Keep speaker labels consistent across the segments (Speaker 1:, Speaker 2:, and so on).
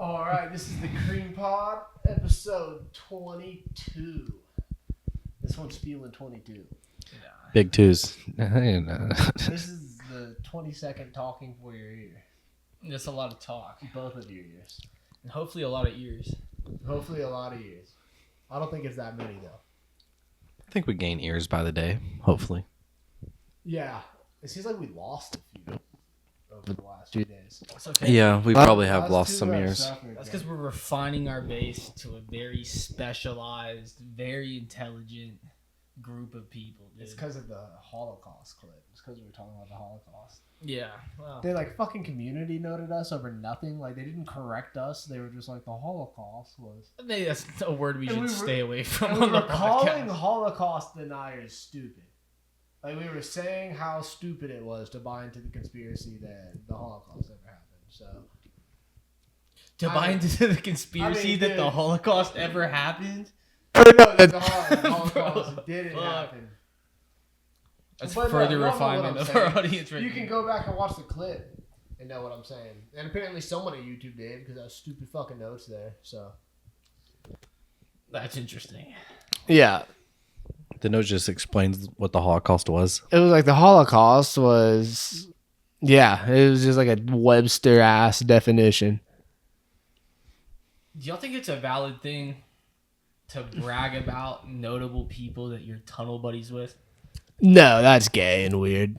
Speaker 1: All right, this is the Cream Pod, episode 22. This one's feeling 22.
Speaker 2: Big twos.
Speaker 1: This is the 20-second talking for your ear.
Speaker 3: That's a lot of talk.
Speaker 1: Both of your ears.
Speaker 3: And hopefully a lot of ears.
Speaker 1: Hopefully a lot of ears. I don't think it's that many, though.
Speaker 2: I think we gain ears by the day, hopefully.
Speaker 1: Yeah. It seems like we lost a few over the last few days.
Speaker 3: That's okay.
Speaker 2: Yeah, we probably have
Speaker 1: Last
Speaker 2: lost
Speaker 1: two
Speaker 2: some
Speaker 1: have
Speaker 2: ears.
Speaker 1: suffered,
Speaker 3: That's
Speaker 1: yeah.
Speaker 3: because we're refining our base to a very specialized, very intelligent group of people. Dude.
Speaker 1: It's because of the Holocaust clip. It's because we were talking about the Holocaust.
Speaker 3: Yeah. Well,
Speaker 1: They fucking community noted us over nothing. Like they didn't correct us. They were just like the Holocaust was.
Speaker 3: maybe that's a word we
Speaker 1: And
Speaker 3: should
Speaker 1: we were-
Speaker 3: stay away from
Speaker 1: And we
Speaker 3: on the
Speaker 1: were calling
Speaker 3: podcast.
Speaker 1: Holocaust deniers stupid. Like we were saying how stupid it was to buy into the conspiracy that the Holocaust ever happened. So
Speaker 3: To
Speaker 1: I
Speaker 3: buy
Speaker 1: mean-
Speaker 3: into the conspiracy that the
Speaker 1: dude.
Speaker 3: Holocaust ever happened?
Speaker 1: no, that the Holocaust
Speaker 3: Bro,
Speaker 1: didn't
Speaker 3: fuck.
Speaker 1: happen.
Speaker 3: That's
Speaker 1: But no,
Speaker 3: further
Speaker 1: y'all know what
Speaker 3: refinement
Speaker 1: I'm
Speaker 3: of
Speaker 1: saying.
Speaker 3: our audience right
Speaker 1: You
Speaker 3: now.
Speaker 1: can go back and watch the clip and know what I'm saying. And apparently someone at YouTube did because I was stupid fucking notes there. So
Speaker 3: That's interesting.
Speaker 1: yeah.
Speaker 2: The note just explains what the Holocaust was.
Speaker 1: It was like the Holocaust was, yeah, it was just like a Webster ass definition.
Speaker 3: Do y'all think it's a valid thing to brag about notable people that you're tunnel buddies with?
Speaker 1: No, that's gay and weird.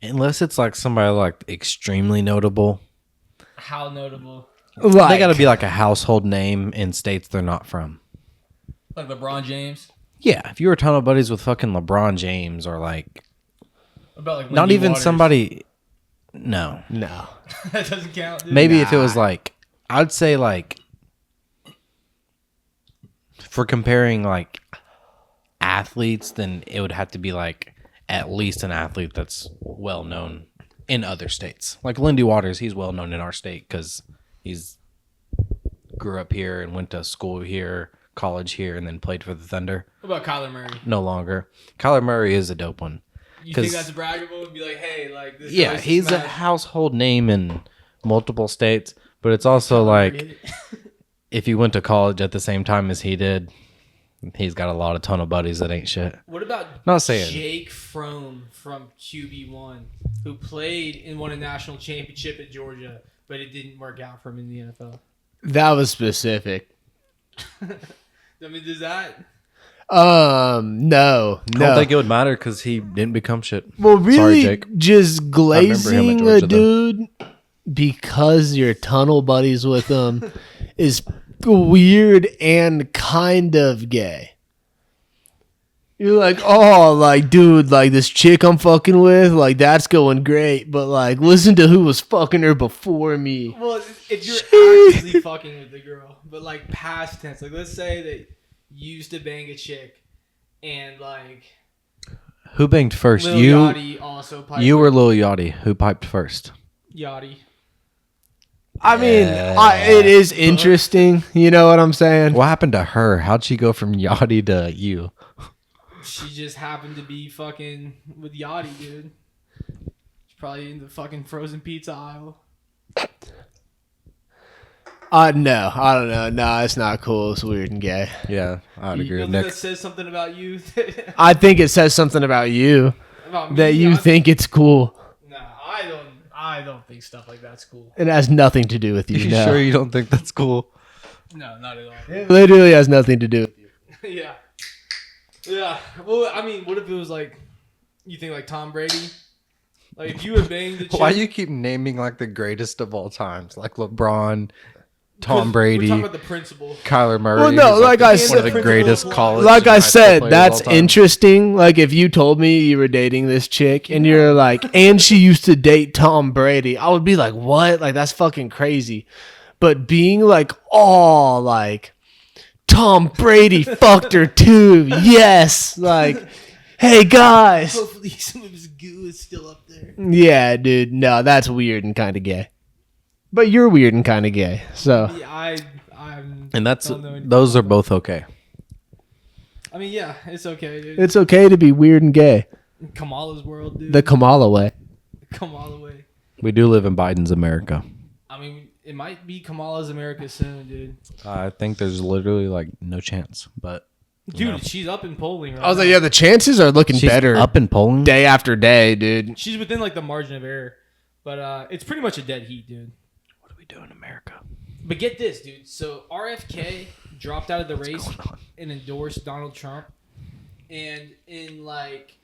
Speaker 2: Unless it's like somebody like extremely notable.
Speaker 3: How notable?
Speaker 1: Like,
Speaker 2: They got to be like a household name in states they're not from.
Speaker 3: Like LeBron James?
Speaker 2: Yeah, if you were tunnel buddies with fucking LeBron James or like
Speaker 3: What about like
Speaker 2: not
Speaker 3: Wendy
Speaker 2: even
Speaker 3: Waters?
Speaker 2: somebody. No,
Speaker 1: no.
Speaker 3: That doesn't count, dude.
Speaker 2: maybe if it was
Speaker 1: Nah.
Speaker 2: like, I'd say like for comparing like athletes, then it would have to be like at least an athlete that's well known in other states. Like Lindy Waters, he's well known in our state because he's grew up here and went to school here, college here, and then played for the Thunder.
Speaker 3: What about Kyler Murray?
Speaker 2: No longer. Kyler Murray is a dope one.
Speaker 3: You think
Speaker 2: 'Cause-
Speaker 3: that's braggable and be like, hey, like this
Speaker 2: Yeah,
Speaker 3: guy's
Speaker 2: he's a
Speaker 3: smash.
Speaker 2: household name in multiple states, but it's also like if you went to college at the same time as he did, he's got a lot of ton of buddies that ain't shit.
Speaker 3: What about
Speaker 2: Not saying.
Speaker 3: Jake Fromm from QB1, who played and won a national championship at Georgia, but it didn't work out for him in the NFL?
Speaker 1: That was specific.
Speaker 3: I mean, does that...
Speaker 1: No.
Speaker 2: I don't think it would matter because he didn't become shit.
Speaker 1: Well, really,
Speaker 2: Sorry, Jake.
Speaker 1: just
Speaker 2: remember him at
Speaker 1: glazing a
Speaker 2: Georgia, though.
Speaker 1: dude because you're tunnel buddies with him is weird and kind of gay. You're like, oh, like, dude, like this chick I'm fucking with, like that's going great, but like, listen to who was fucking her before me.
Speaker 3: Well, if you're actively fucking with the girl, but like past tense, like let's say that you used to bang a chick and like
Speaker 2: Who banged first?
Speaker 3: Lil
Speaker 2: You
Speaker 3: Yachty also piped
Speaker 2: you or Lil Yachty? Who piped first?
Speaker 3: Yachty.
Speaker 1: I mean,
Speaker 2: Yeah.
Speaker 1: it is interesting. You know what I'm saying?
Speaker 2: What happened to her? How'd she go from Yachty to you?
Speaker 3: She just happened to be fucking with Yachty, dude. She's probably in the fucking frozen pizza aisle.
Speaker 1: No, I don't know. No, it's not cool. It's weird and gay.
Speaker 2: Yeah, I'd agree
Speaker 3: You
Speaker 2: with
Speaker 3: know
Speaker 2: Nick.
Speaker 3: that says something about you?
Speaker 1: I think it says something about you
Speaker 3: About me?
Speaker 1: that you
Speaker 3: I-
Speaker 1: think it's cool.
Speaker 3: Nah, I don't think stuff like that's cool.
Speaker 1: It has nothing to do with you.
Speaker 2: You
Speaker 1: No.
Speaker 2: sure you don't think that's cool?
Speaker 3: No, not at all.
Speaker 1: It literally has nothing to do with you.
Speaker 3: Yeah. Yeah. Well, I mean, what if it was like, you think like Tom Brady? Like if you had banged the chick.
Speaker 2: Why do you keep naming like the greatest of all times, like LeBron,
Speaker 3: 'Cause
Speaker 2: Tom
Speaker 3: We're
Speaker 2: Brady,
Speaker 3: talking about the principle.
Speaker 2: Kyler Murray?
Speaker 1: Well, no,
Speaker 2: who's,
Speaker 1: like I
Speaker 2: one
Speaker 1: said-
Speaker 2: of the greatest college.
Speaker 1: Like
Speaker 2: and
Speaker 1: I
Speaker 2: high school
Speaker 1: said,
Speaker 2: players
Speaker 1: that's
Speaker 2: of all time.
Speaker 1: interesting. Like if you told me you were dating this chick and you're like, and she used to date Tom Brady, I would be like, what? Like that's fucking crazy. But being like, oh, like Tom Brady fucked her too. Yes. Like, hey guys.
Speaker 3: Hopefully some of his goo is still up there.
Speaker 1: Yeah, dude. No, that's weird and kind of gay. But you're weird and kind of gay. So
Speaker 3: Yeah, I'm.
Speaker 2: And that's
Speaker 3: don't know anything
Speaker 2: those are
Speaker 3: about
Speaker 2: both okay.
Speaker 3: I mean, yeah, it's okay, dude.
Speaker 1: it's okay to be weird and gay.
Speaker 3: Kamala's world, dude.
Speaker 1: The Kamala way.
Speaker 3: Kamala way.
Speaker 2: We do live in Biden's America.
Speaker 3: I mean, it might be Kamala's America soon, dude.
Speaker 2: I think there's literally like no chance, but
Speaker 3: Dude,
Speaker 2: No.
Speaker 3: she's up in polling right
Speaker 1: I was like,
Speaker 3: now.
Speaker 1: yeah, the chances are looking
Speaker 2: she's
Speaker 1: better
Speaker 2: up in polling.
Speaker 1: day after day, dude.
Speaker 3: She's within like the margin of error. But it's pretty much a dead heat, dude.
Speaker 2: What do we do in America?
Speaker 3: But get this, dude. So RFK dropped out of the race and endorsed Donald Trump. And in like,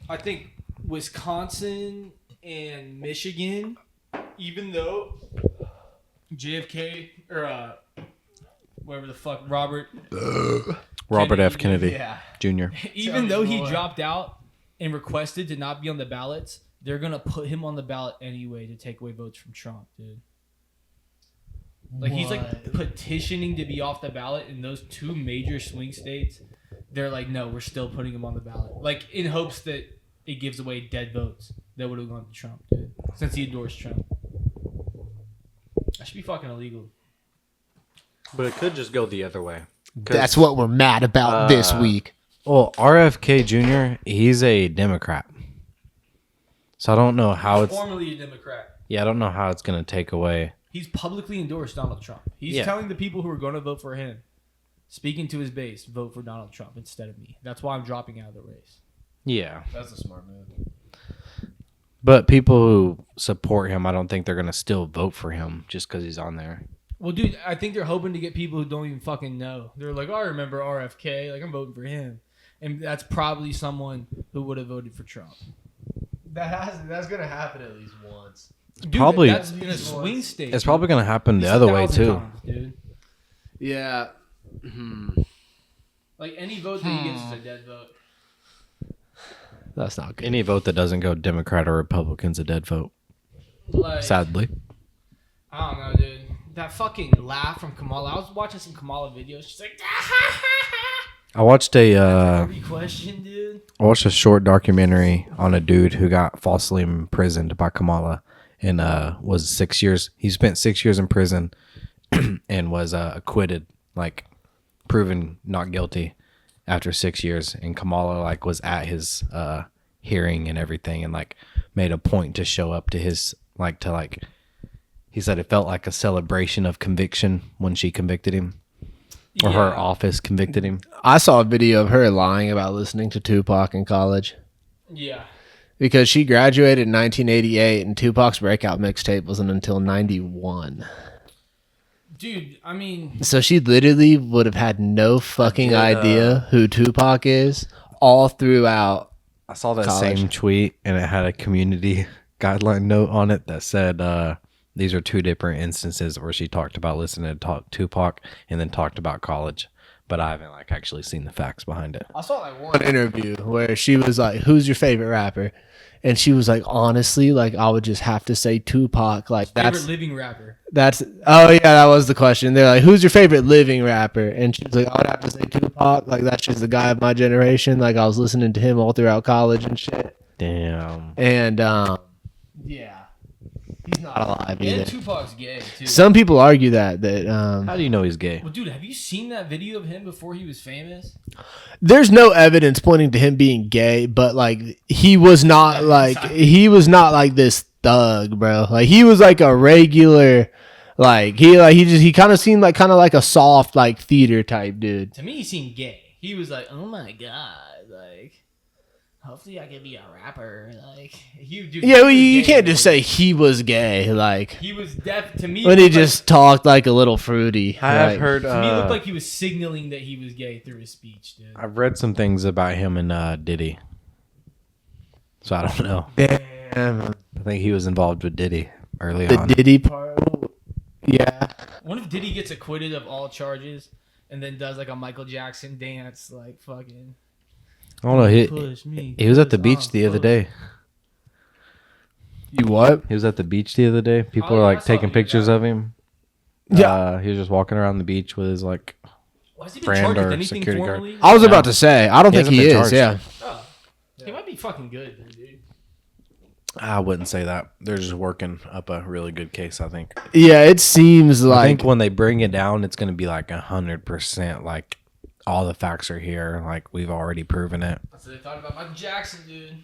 Speaker 3: I think Wisconsin and Michigan, even though JFK or whatever the fuck, Robert
Speaker 2: F. Kennedy
Speaker 3: yeah.
Speaker 2: Jr.
Speaker 3: Even though he
Speaker 1: boy.
Speaker 3: dropped out and requested to not be on the ballots, they're gonna put him on the ballot anyway to take away votes from Trump, dude. Like he's like petitioning to be off the ballot in those two major swing states. They're like, no, we're still putting him on the ballot, like in hopes that it gives away dead votes that would have gone to Trump, dude, since he endorsed Trump. That should be fucking illegal.
Speaker 2: But it could just go the other way.
Speaker 1: That's what we're mad about this week.
Speaker 2: Well, RFK Jr., he's a Democrat. So I don't know how it's...
Speaker 3: Formerly a Democrat.
Speaker 2: Yeah, I don't know how it's going to take away...
Speaker 3: He's publicly endorsed Donald Trump. He's
Speaker 2: Yeah.
Speaker 3: telling the people who are going to vote for him, speaking to his base, vote for Donald Trump instead of me. That's why I'm dropping out of the race.
Speaker 2: Yeah.
Speaker 1: That's a smart move.
Speaker 2: But people who support him, I don't think they're going to still vote for him just because he's on there.
Speaker 3: Well, dude, I think they're hoping to get people who don't even fucking know. They're like, oh, I remember RFK. Like, I'm voting for him. And that's probably someone who would have voted for Trump.
Speaker 1: That's gonna happen at least once.
Speaker 3: Dude,
Speaker 2: Probably-
Speaker 3: that's in a swing state.
Speaker 2: It's probably going to happen the
Speaker 3: It's
Speaker 2: other way,
Speaker 3: 1,000
Speaker 2: too.
Speaker 3: times, dude.
Speaker 1: Yeah.
Speaker 3: Like, any vote that he gets is a dead vote.
Speaker 1: That's not good.
Speaker 2: Any vote that doesn't go Democrat or Republican's a dead vote,
Speaker 3: Like,
Speaker 2: sadly.
Speaker 3: I don't know, dude. That fucking laugh from Kamala. I was watching some Kamala videos. She's like,
Speaker 2: I watched
Speaker 3: every question, dude.
Speaker 2: short documentary on a dude who got falsely imprisoned by Kamala and was 6 years. He spent 6 years in prison and was acquitted, like proven not guilty after 6 years. And Kamala like was at his hearing and everything, and like made a point to show up to his he said it felt like a celebration of conviction when she convicted him, or her
Speaker 3: Yeah.
Speaker 2: office convicted him.
Speaker 1: I saw a video of her lying about listening to Tupac in college
Speaker 3: Yeah.
Speaker 1: because she graduated in 1988 and Tupac's breakout mixtape wasn't until 91.
Speaker 3: Dude, I mean,
Speaker 1: So she literally would have had no fucking idea who Tupac is all throughout.
Speaker 2: I saw that
Speaker 1: College.
Speaker 2: same tweet, and it had a community guideline note on it that said these are two different instances where she talked about listening to Tupac and then talked about college. But I haven't like actually seen the facts behind it.
Speaker 1: I saw like one interview where she was like, "Who's your favorite rapper?" And she was like, "Honestly, like I would just have to say Tupac. Like
Speaker 3: favorite living rapper.
Speaker 1: that's oh yeah, that was the question. They're like, "Who's your favorite living rapper?" And she's like, "I would have to say Tupac. Like that's just the guy of my generation. Like I was listening to him all throughout college and shit."
Speaker 2: Damn.
Speaker 1: And yeah, he's not alive
Speaker 3: And
Speaker 1: either.
Speaker 3: Tupac's gay, too.
Speaker 1: Some people argue that
Speaker 2: How do you know he's gay?
Speaker 3: Well, dude, have you seen that video of him before he was famous?
Speaker 1: there's no evidence pointing to him being gay, but like he was not like this thug, bro. Like he was like a regular, he kind of seemed like a soft like theater type dude.
Speaker 3: To me, he seemed gay. He was like, oh my god, like, hopefully I can be a rapper. Like, dude,
Speaker 1: Yeah, well,
Speaker 3: he was
Speaker 1: you
Speaker 3: gay,
Speaker 1: can't just
Speaker 3: man.
Speaker 1: say he was gay. Like
Speaker 3: He was to me.
Speaker 1: when he
Speaker 3: looked like-
Speaker 1: just talked like a little fruity.
Speaker 2: I have
Speaker 1: like-
Speaker 2: heard.
Speaker 3: To me, it looked like he was signaling that he was gay through his speech, dude.
Speaker 2: I've read some things about him and Diddy. So I don't know.
Speaker 1: Damn,
Speaker 2: I think he was involved with Diddy early
Speaker 1: the
Speaker 2: on.
Speaker 1: Diddy part. Yeah.
Speaker 3: What if Diddy gets acquitted of all charges and then does like a Michael Jackson dance, like fucking
Speaker 2: I don't know.
Speaker 3: push me?
Speaker 2: He was at the
Speaker 3: push,
Speaker 2: beach the other
Speaker 3: push.
Speaker 2: day.
Speaker 1: You what?
Speaker 2: He was at the beach the other day. People
Speaker 3: Oh,
Speaker 2: were
Speaker 3: yeah, I
Speaker 2: like
Speaker 3: saw
Speaker 2: taking
Speaker 3: the
Speaker 2: pictures
Speaker 3: video.
Speaker 2: of him.
Speaker 1: Yeah.
Speaker 2: He was just walking around the beach with his like.
Speaker 3: Was he been
Speaker 2: friend
Speaker 3: charged with
Speaker 2: or
Speaker 3: anything
Speaker 2: security guard.
Speaker 3: formally?
Speaker 1: I was
Speaker 2: No.
Speaker 1: about to say, I don't
Speaker 2: He
Speaker 1: think he
Speaker 2: hasn't
Speaker 1: is.
Speaker 2: been
Speaker 1: Yeah.
Speaker 3: Oh, he might be fucking good, then, dude.
Speaker 2: I wouldn't say that. They're just working up a really good case. I think.
Speaker 1: Yeah, it seems
Speaker 2: I
Speaker 1: like
Speaker 2: think when they bring it down, it's going to be like 100%. Like all the facts are here. Like we've already proven it.
Speaker 3: That's what they thought about Michael Jackson, dude.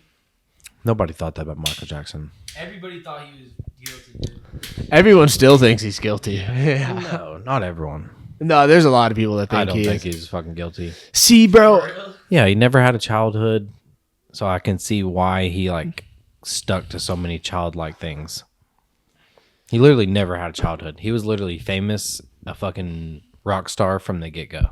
Speaker 2: Nobody thought that about Michael Jackson.
Speaker 3: Everybody thought he was guilty, dude.
Speaker 1: Everyone still thinks he's guilty. Yeah.
Speaker 2: No, not everyone.
Speaker 1: No, there's a lot of people that think
Speaker 2: I don't
Speaker 1: he
Speaker 2: think
Speaker 1: is.
Speaker 2: he's fucking guilty.
Speaker 1: See, bro.
Speaker 2: Yeah, he never had a childhood, so I can see why he like stuck to so many childlike things. He literally never had a childhood. He was literally famous, a fucking rock star from the get-go.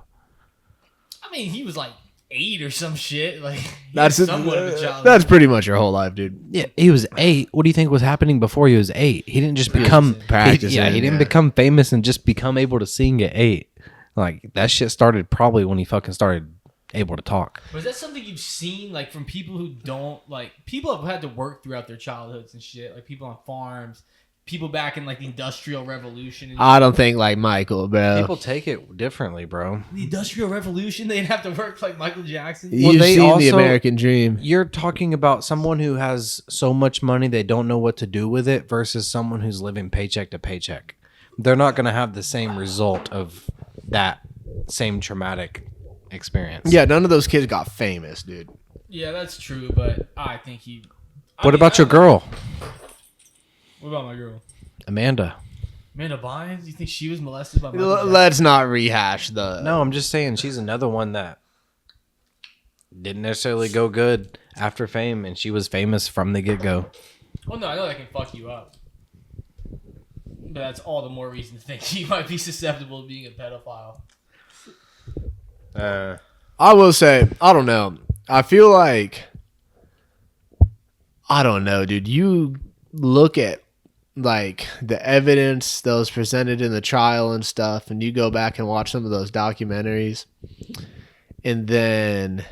Speaker 3: I mean, he was like 8 or some shit. Like
Speaker 1: That's
Speaker 3: somewhat of a child.
Speaker 1: that's pretty much your whole life, dude.
Speaker 2: Yeah, he was 8. What do you think was happening before he was 8? He didn't just become
Speaker 1: practicing,
Speaker 2: he didn't
Speaker 1: yeah.
Speaker 2: become famous and just become able to sing at 8. Like that shit started probably when he fucking started able to talk.
Speaker 3: Was that something you've seen, like, from people who don't, like, people have had to work throughout their childhoods and shit, like people on farms, people back in like the Industrial Revolution. And
Speaker 1: I don't think like Michael, bro.
Speaker 2: People take it differently, bro.
Speaker 3: the Industrial Revolution, they didn't have to work like Michael Jackson.
Speaker 1: You've
Speaker 2: they
Speaker 1: seen the
Speaker 2: also-
Speaker 1: American Dream.
Speaker 2: You're talking about someone who has so much money they don't know what to do with it versus someone who's living paycheck to paycheck. They're not going to have the same result of that same traumatic experience.
Speaker 1: Yeah, none of those kids got famous, dude.
Speaker 3: Yeah, that's true, but I think he.
Speaker 2: What about your girl,
Speaker 3: What about my girl?
Speaker 2: Amanda?
Speaker 3: Amanda Bynes? You think she was molested by Michael Jackson?
Speaker 1: Let's not rehash the.
Speaker 2: No, I'm just saying she's another one that didn't necessarily go good after fame, and she was famous from the get-go.
Speaker 3: Well, no, I know that can fuck you up. But that's all the more reason to think he might be susceptible to being a pedophile.
Speaker 1: I will say, I don't know. I feel like, I don't know, dude. You look at like the evidence that was presented in the trial and stuff, and you go back and watch some of those documentaries, and then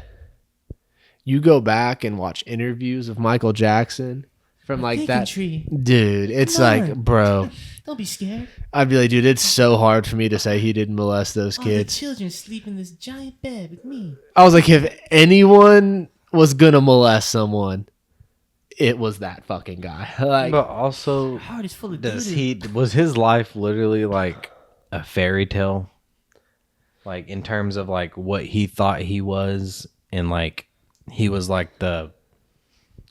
Speaker 1: you go back and watch interviews of Michael Jackson from like that. Dude, it's
Speaker 3: Come
Speaker 1: like,
Speaker 3: on.
Speaker 1: bro,
Speaker 3: Don't be scared.
Speaker 1: I'd be like, dude, it's so hard for me to say he didn't molest those kids.
Speaker 3: children sleep in this giant bed with me.
Speaker 1: I was like, if anyone was gonna molest someone, it was that fucking guy. Like,
Speaker 2: But also,
Speaker 3: Heart is full of
Speaker 2: was his life literally like a fairy tale? Like in terms of like what he thought he was, and like he was like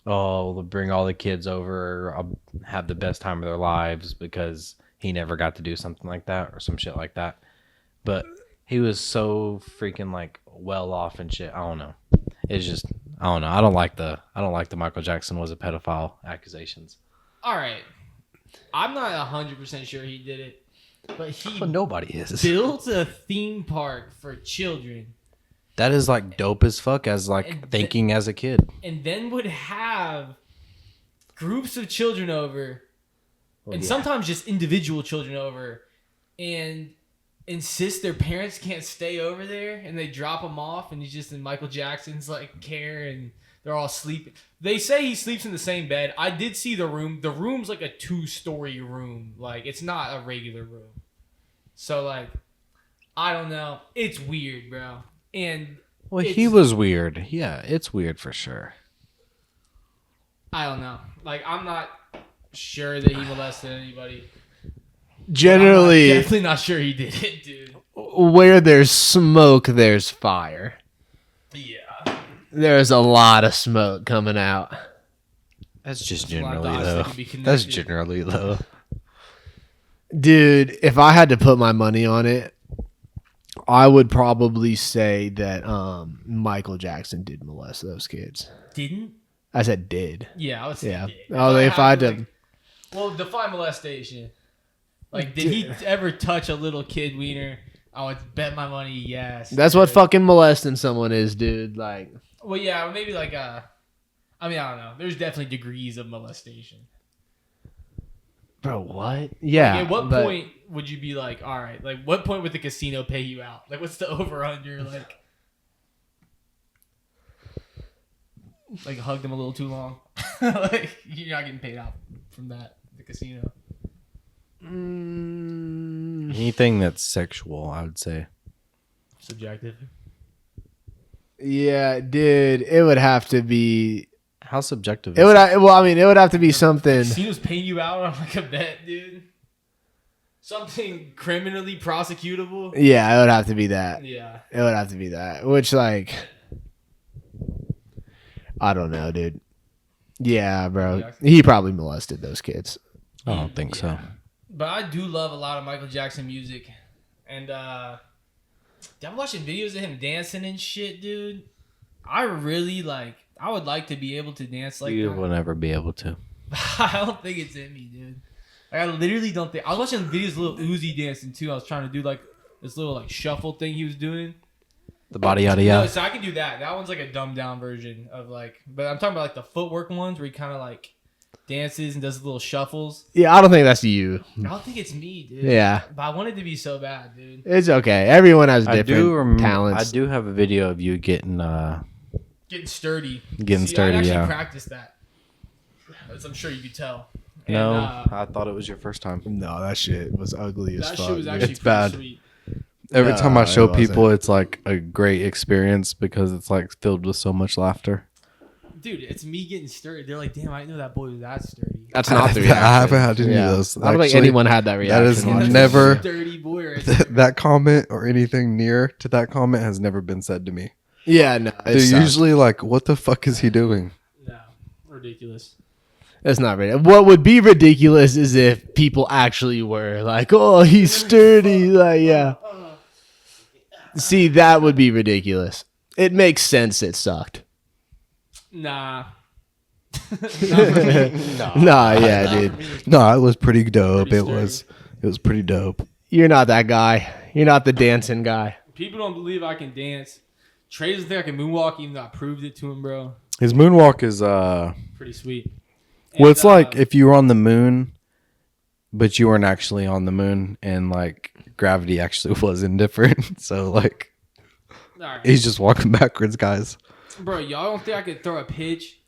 Speaker 2: we'll bring all the kids over, I'll have the best time of their lives because he never got to do something like that or some shit like that. But he was so freaking like well off and shit. I don't know. It's just I don't know. I don't like the Michael Jackson was a pedophile accusations.
Speaker 3: All right. I'm not 100% sure he did it, but he
Speaker 2: But nobody is.
Speaker 3: built a theme park for children
Speaker 2: That is like dope as fuck as like
Speaker 3: And
Speaker 2: thinking as a kid.
Speaker 3: and then would have groups of children over and sometimes just individual children over and insist their parents can't stay over there, and they drop them off, and he's just in Michael Jackson's like care, and they're all sleeping. They say he sleeps in the same bed. I did see the room. The room's like a 2-story room. Like, it's not a regular room. So like, I don't know. It's weird, bro. And
Speaker 2: Well, he
Speaker 3: it's-
Speaker 2: was weird. Yeah, it's weird for sure.
Speaker 3: I don't know. Like, I'm not sure that he molested anybody. I'm
Speaker 1: generally,
Speaker 3: definitely not sure he did it, dude.
Speaker 1: where there's smoke, there's fire.
Speaker 3: Yeah.
Speaker 1: There's a lot of smoke coming out.
Speaker 2: That's just
Speaker 3: There's a lot of
Speaker 2: generally
Speaker 3: dots that
Speaker 2: though.
Speaker 3: can be connected.
Speaker 2: That's generally though.
Speaker 1: Dude, if I had to put my money on it, I would probably say that Michael Jackson did molest those kids.
Speaker 3: Didn't?
Speaker 1: I said did.
Speaker 3: Yeah, I would say
Speaker 1: Yeah.
Speaker 3: did.
Speaker 1: Oh, if I had to,
Speaker 3: like, well, define molestation. Like, did he ever touch a little kid wiener? I would bet my money yes.
Speaker 1: that's what
Speaker 3: dude.
Speaker 1: fucking molesting someone is, dude. Like,
Speaker 3: Well, yeah, maybe like I mean, I don't know. There's definitely degrees of molestation.
Speaker 1: bro, what? Yeah.
Speaker 3: Like, at what
Speaker 1: but-
Speaker 3: point would you be like, all right, like what point would the casino pay you out? Like, what's the over under? Like hug them a little too long. Like, you're not getting paid out from that the casino.
Speaker 2: Anything that's sexual, I would say.
Speaker 3: Subjective.
Speaker 1: Yeah, dude, it would have to be.
Speaker 2: How subjective
Speaker 1: It
Speaker 2: is
Speaker 1: would.
Speaker 2: it?
Speaker 1: Well, I mean, it would have to be something.
Speaker 3: Casino's paying you out on like a bet, dude. Something criminally prosecutable.
Speaker 1: Yeah, it would have to be that.
Speaker 3: Yeah.
Speaker 1: It would have to be that. Which, like, I don't know, dude. Yeah, bro.
Speaker 3: Jackson.
Speaker 1: He probably molested those kids.
Speaker 2: I don't think so.
Speaker 3: But I do love a lot of Michael Jackson music. And I'm watching videos of him dancing and shit, dude. I really I would like to be able to dance like
Speaker 2: You
Speaker 3: that.
Speaker 2: will never be able to.
Speaker 3: I don't think it's in me, dude. Like, I literally don't think. I was watching videos of Lil Uzi dancing too. I was trying to do this little shuffle thing he was doing.
Speaker 2: The body yada
Speaker 3: No,
Speaker 2: yada.
Speaker 3: so I can do that. That one's a dumbed down version of but I'm talking about the footwork ones where he kind of dances and does little shuffles.
Speaker 1: Yeah, I don't think that's you.
Speaker 3: I don't think it's me, dude.
Speaker 1: Yeah.
Speaker 3: But I want it to be so bad, dude.
Speaker 1: It's okay. Everyone has
Speaker 2: I
Speaker 1: different
Speaker 2: do remember.
Speaker 1: talents.
Speaker 2: I do have a video of you getting
Speaker 3: Getting sturdy.
Speaker 2: Getting sturdy,
Speaker 3: I actually
Speaker 2: yeah.
Speaker 3: practiced that. As I'm sure you could tell.
Speaker 2: No,
Speaker 3: And,
Speaker 2: I thought it was your first time.
Speaker 1: No, that shit was ugly as
Speaker 3: that
Speaker 1: fuck.
Speaker 3: shit was
Speaker 1: dude.
Speaker 3: actually
Speaker 2: It's
Speaker 3: pretty
Speaker 2: bad.
Speaker 3: sweet.
Speaker 2: Every
Speaker 1: No,
Speaker 2: time I show
Speaker 1: it wasn't.
Speaker 2: people, it's a great experience because it's filled with so much laughter.
Speaker 3: Dude, it's me getting sturdy. They're like, damn, I didn't know that boy was that sturdy.
Speaker 1: That's not the
Speaker 2: I
Speaker 1: reaction.
Speaker 2: haven't had any of those.
Speaker 1: I don't think
Speaker 2: Actually,
Speaker 1: anyone had that reaction.
Speaker 2: that is
Speaker 3: Damn, that's a
Speaker 2: never-
Speaker 3: sturdy boy right there.
Speaker 2: that comment or anything near to that comment has never been said to me.
Speaker 1: Yeah, no.
Speaker 2: They're usually what the fuck is he doing?
Speaker 3: No, ridiculous.
Speaker 1: That's not right. What would be ridiculous is if people actually were like, "Oh, he's sturdy." Yeah. See, that would be ridiculous. It makes sense. It sucked.
Speaker 3: Nah.
Speaker 1: Nah, yeah, dude.
Speaker 2: No, it was pretty dope.
Speaker 3: Pretty
Speaker 2: It was pretty dope.
Speaker 1: You're not that guy. You're not the dancing guy.
Speaker 3: People don't believe I can dance. Trey doesn't think I can moonwalk, even though I proved it to him, bro.
Speaker 2: His moonwalk is
Speaker 3: Pretty sweet.
Speaker 2: well, it's
Speaker 3: And,
Speaker 2: if you were on the moon, but you weren't actually on the moon, and gravity actually was indifferent. So
Speaker 3: all right.
Speaker 2: he's just walking backwards, guys.
Speaker 3: Bro, y'all don't think I could throw a pitch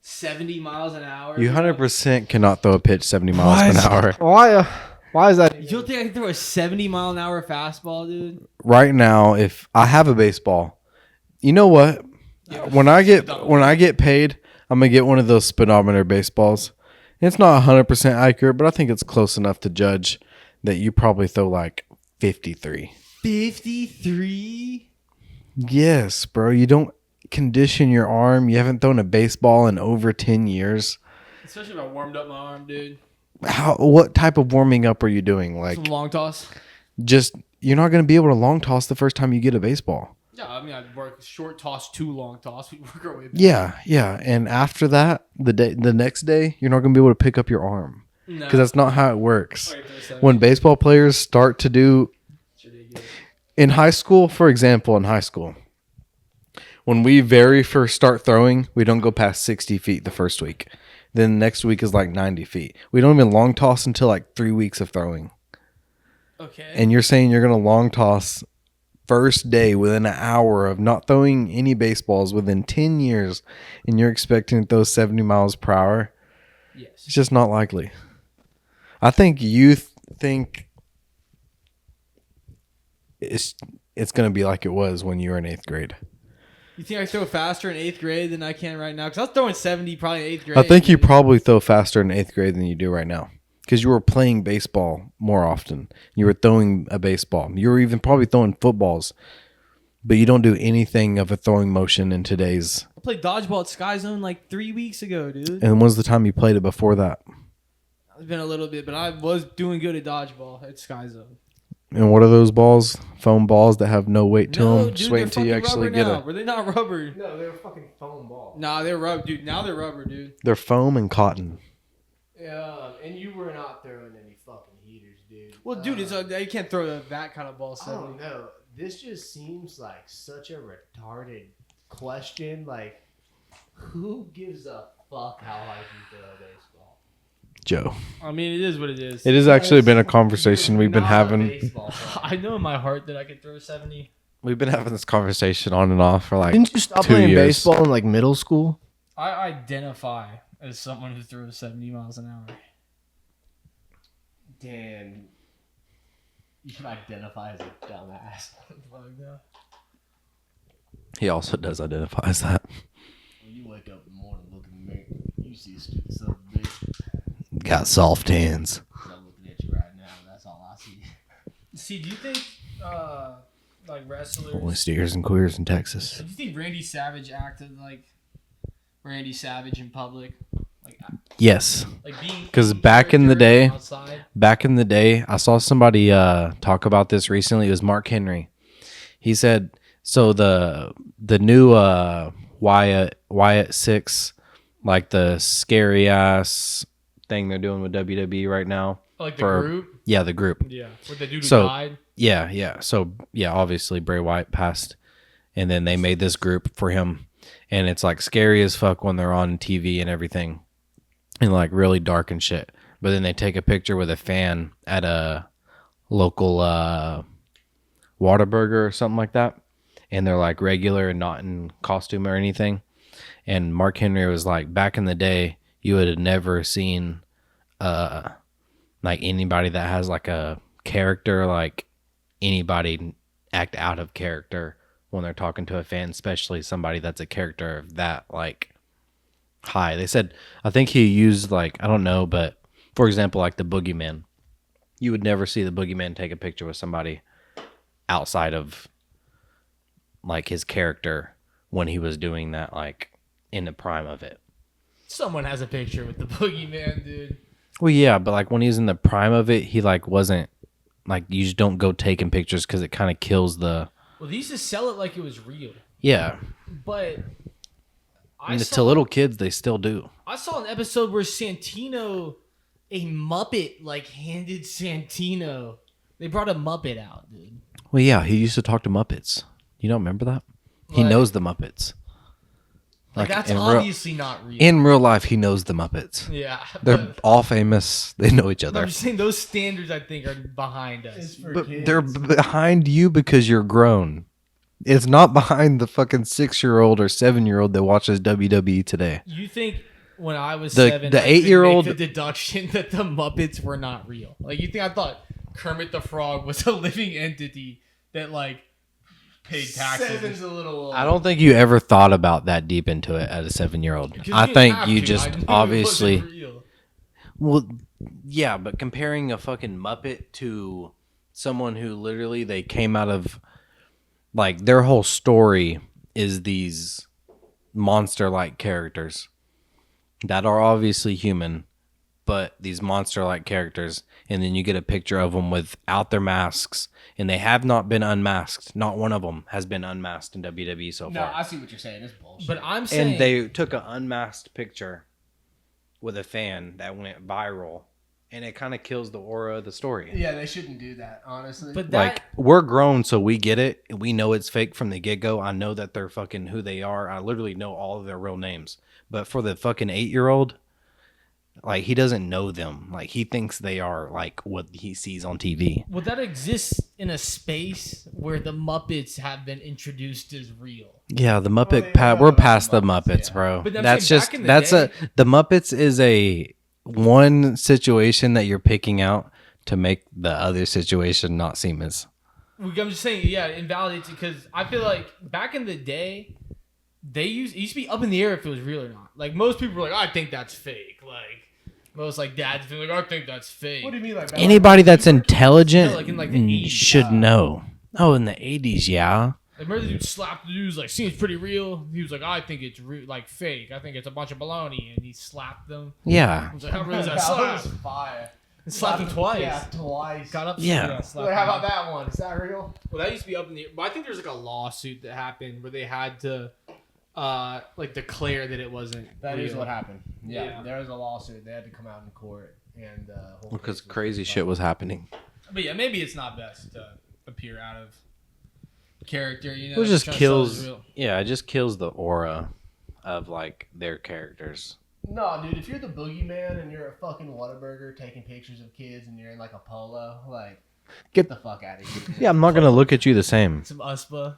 Speaker 3: 70 miles an hour?
Speaker 2: You 100% cannot throw a pitch 70 miles per hour.
Speaker 1: Why is that?
Speaker 3: You don't think I can throw a 70 mile an hour fastball, dude?
Speaker 2: Right now, if I have a baseball, you know what? When I get paid, I'm gonna get one of those speedometer baseballs. It's not 100% accurate, but I think it's close enough to judge that you probably throw 53.
Speaker 3: 53?
Speaker 2: Yes, bro. You don't condition your arm. You haven't thrown a baseball in over 10 years.
Speaker 3: Especially if I warmed up my arm, dude.
Speaker 2: What type of warming up are you doing?
Speaker 3: Some long toss.
Speaker 2: Just you're not going to be able to long toss the first time you get a baseball.
Speaker 3: Yeah, I mean, I'd work short toss to long toss. We work our way back.
Speaker 2: Yeah. And after that, the next day, you're not going to be able to pick up your arm
Speaker 3: No.
Speaker 2: because that's not how it works.
Speaker 3: Okay, for a second.
Speaker 2: When baseball players start to do
Speaker 3: It's ridiculous.
Speaker 2: in high school, for example, when we very first start throwing, we don't go past 60 feet the first week. Then next week is 90 feet. We don't even long toss until 3 weeks of throwing.
Speaker 3: Okay.
Speaker 2: And you're saying you're going to long toss first day within an hour of not throwing any baseballs within 10 years, and you're expecting to throw 70 miles per hour?
Speaker 3: Yes.
Speaker 2: It's just not likely. I think you think it's going to be like it was when you were in 8th grade.
Speaker 3: You think I throw faster in 8th grade than I can right now? Because I was throwing 70 probably in 8th grade.
Speaker 2: I think you
Speaker 3: dude.
Speaker 2: probably throw faster in 8th grade than you do right now because you were playing baseball more often. You were throwing a baseball. You were even probably throwing footballs, but you don't do anything of a throwing motion in today's.
Speaker 3: I played dodgeball at Sky Zone 3 weeks ago, dude.
Speaker 2: And when was the time you played it before that?
Speaker 3: It's been a little bit, but I was doing good at dodgeball at Sky Zone.
Speaker 2: And what are those balls? Foam balls that have no weight to them?
Speaker 3: dude,
Speaker 2: Just wait
Speaker 3: they're
Speaker 2: until you
Speaker 3: fucking
Speaker 2: actually
Speaker 3: rubber
Speaker 2: get
Speaker 3: now.
Speaker 2: it.
Speaker 3: Were they not rubber?
Speaker 1: No, they were fucking foam balls.
Speaker 3: Nah, they're rubber, dude. Now they're rubber, dude.
Speaker 2: They're foam and cotton.
Speaker 1: Yeah, and you were not throwing any fucking heaters, dude.
Speaker 3: Well, dude, you can't throw that kind of ball
Speaker 1: I
Speaker 3: 70.
Speaker 1: don't know. This just seems like such a retarded question. Who gives a fuck how hard you throw a baseball?
Speaker 2: Joe.
Speaker 3: I mean, it is what it is.
Speaker 2: It has actually been a conversation we've been having.
Speaker 3: I know in my heart that I could throw 70.
Speaker 2: We've bbeen having this conversation on and off for
Speaker 1: Didn't you stop
Speaker 2: 2
Speaker 1: playing
Speaker 2: years.
Speaker 1: baseball in middle school?
Speaker 3: I identify as someone who throws 70 miles an hour.
Speaker 1: Dan, you should identify as a dumbass.
Speaker 2: He also does identify as that.
Speaker 1: When you wake up in the morning, look in the mirror, you see a stupid son of a bitch.
Speaker 2: Got soft hands.
Speaker 1: I'm looking at you right now. That's all I see.
Speaker 3: See, do you think, wrestlers...
Speaker 2: Only steers and queers in Texas.
Speaker 3: Do you think Randy Savage acted Randy Savage in public?
Speaker 2: Yes.
Speaker 3: Like being
Speaker 2: 'Cause
Speaker 3: in
Speaker 2: back in the
Speaker 3: character
Speaker 2: day-
Speaker 3: outside?
Speaker 2: Back in the day, I saw somebody talk about this recently. It was Mark Henry. He said, so the new Wyatt 6, like the scary ass thing they're doing with WWE right now.
Speaker 3: Like the
Speaker 2: for-
Speaker 3: group?
Speaker 2: Yeah, the group.
Speaker 3: Yeah. With the dude who
Speaker 2: So-
Speaker 3: died?
Speaker 2: Yeah. So yeah, obviously Bray Wyatt passed, and then they made this group for him, and it's like scary as fuck when they're on TV and everything, and like really dark and shit. But then they take a picture with a fan at a local Whataburger or something like that, and they're like regular and not in costume or anything. And Mark Henry was like, back in the day, you would have never seen like anybody that has like a character, like anybody act out of character when they're talking to a fan, especially somebody that's a character of that like high. They said, I think he used like, I don't know, but for example, like the Boogeyman, you would never see the Boogeyman take a picture with somebody outside of like his character when he was doing that, like in the prime of it.
Speaker 3: Someone has a picture with the Boogeyman, dude.
Speaker 2: Well, yeah, but like when he was in the prime of it, he like wasn't like, you just don't go taking pictures because it kind of kills the.
Speaker 3: Well, they used to sell it like it was real.
Speaker 2: Yeah,
Speaker 3: But
Speaker 2: and to little kids, they still do.
Speaker 3: I saw an episode where Santino, a Muppet, like handed Santino. They brought a Muppet out, dude.
Speaker 2: Well, yeah, he used to talk to Muppets. You don't remember that? He
Speaker 3: Like-
Speaker 2: knows the Muppets.
Speaker 3: Like that's
Speaker 2: in
Speaker 3: obviously not real.
Speaker 2: in real life, he knows the Muppets.
Speaker 3: Yeah,
Speaker 2: They're
Speaker 3: but
Speaker 2: all famous. They know each other.
Speaker 3: I'm just saying those standards I think are behind us.
Speaker 2: But they're behind you because you're grown. It's not behind the fucking 6-year-old or 7-year-old that watches WWE today.
Speaker 3: You think when I was
Speaker 2: The-
Speaker 3: 7,
Speaker 2: the
Speaker 3: I could
Speaker 2: 8-year-old
Speaker 3: make the deduction that the Muppets were not real? Like you think I thought Kermit the Frog was a living entity that like paid taxes?
Speaker 1: Seven's a little old.
Speaker 2: I don't think you ever thought about that deep into it as a 7-year-old.
Speaker 3: Because
Speaker 2: I
Speaker 3: didn't
Speaker 2: think
Speaker 3: have
Speaker 2: you
Speaker 3: to.
Speaker 2: just
Speaker 3: I knew it
Speaker 2: obviously.
Speaker 3: wasn't real.
Speaker 2: Well, yeah, but comparing a fucking Muppet to someone who literally they came out of, like, their whole story is these monster-like characters that are obviously human, but these monster-like characters, and then you get a picture of them without their masks, and they have not been unmasked. Not one of them has been unmasked in WWE so
Speaker 1: No,
Speaker 2: far.
Speaker 1: I see what you're saying. It's bullshit.
Speaker 3: But I'm saying
Speaker 2: And they took an unmasked picture with a fan that went viral, and it kind of kills the aura of the story.
Speaker 1: yeah, they shouldn't do that. Honestly,
Speaker 3: but that
Speaker 2: Like, we're grown, so we get it. We know it's fake from the get-go. I know that they're fucking who they are. I literally know all of their real names. But for the fucking 8-year-old, like, he doesn't know them. Like, he thinks they are, like, what he sees on TV.
Speaker 3: well, that exists in a space where the Muppets have been introduced as real.
Speaker 2: Yeah, the Muppet.
Speaker 1: Well, yeah,
Speaker 2: We're
Speaker 1: the
Speaker 2: past the
Speaker 1: Muppets,
Speaker 2: Muppets,
Speaker 1: yeah.
Speaker 2: bro.
Speaker 3: But I'm
Speaker 2: That's
Speaker 3: saying
Speaker 2: just
Speaker 3: back in the
Speaker 2: that's
Speaker 3: day-
Speaker 2: the Muppets is a one situation that you're picking out to make the other situation not seem as.
Speaker 3: I'm just saying, yeah, it invalidates it because I feel like back in the day, it used to be up in the air if it was real or not. Like most people were like, I think that's fake. Like most like dads be like, I think that's fake.
Speaker 1: what do you mean like
Speaker 2: Anybody that's intelligent
Speaker 3: Yeah, like in, like, the 80s,
Speaker 2: should know. Oh, in the 80s, yeah.
Speaker 3: Like remember the dude slapped the dude, was like, seems pretty real. He was like, I think it's like fake. I think it's a bunch of baloney, and he slapped them.
Speaker 2: Yeah.
Speaker 3: I was like, how real is that
Speaker 1: That
Speaker 3: slap?
Speaker 1: was fire.
Speaker 3: And slapped him twice.
Speaker 1: Yeah, twice.
Speaker 3: Got up.
Speaker 2: Yeah.
Speaker 3: slapped
Speaker 1: Wait, how
Speaker 3: him.
Speaker 1: about that one? Is that real?
Speaker 3: Well, that used to be up in the air. But I think there's like a lawsuit that happened where they had to like declare that it wasn't.
Speaker 1: That is
Speaker 3: real.
Speaker 1: what happened. Yeah,
Speaker 3: Yeah.
Speaker 1: there was a lawsuit. They had to come out in court and whole
Speaker 2: Because
Speaker 1: case was
Speaker 2: crazy
Speaker 1: filed.
Speaker 2: shit was happening.
Speaker 3: But yeah, maybe it's not best to appear out of character. You know,
Speaker 2: It just
Speaker 3: trying to sell it as
Speaker 2: kills.
Speaker 3: real.
Speaker 2: Yeah, it just kills the aura of like their characters.
Speaker 1: No, dude, if you're the boogeyman and you're a fucking Whataburger taking pictures of kids and you're in like a polo, like, get the fuck out of here.
Speaker 2: Yeah, I'm not gonna look at you the same.
Speaker 3: Some USPA.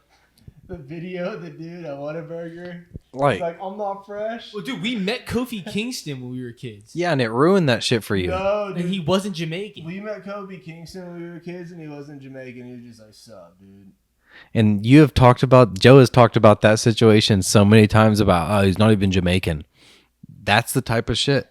Speaker 1: The video of the dude at Whataburger,
Speaker 2: Like,
Speaker 1: he's like, I'm not fresh.
Speaker 3: Well, dude, we met Kofi Kingston when we were kids.
Speaker 2: yeah, and it ruined that shit for you.
Speaker 1: No, dude.
Speaker 3: And he wasn't Jamaican.
Speaker 1: We met Kobe Kingston when we were kids and he wasn't Jamaican. He was just like, sup, dude.
Speaker 2: And you have talked about, Joe has talked about that situation so many times about, oh, he's not even Jamaican. That's the type of shit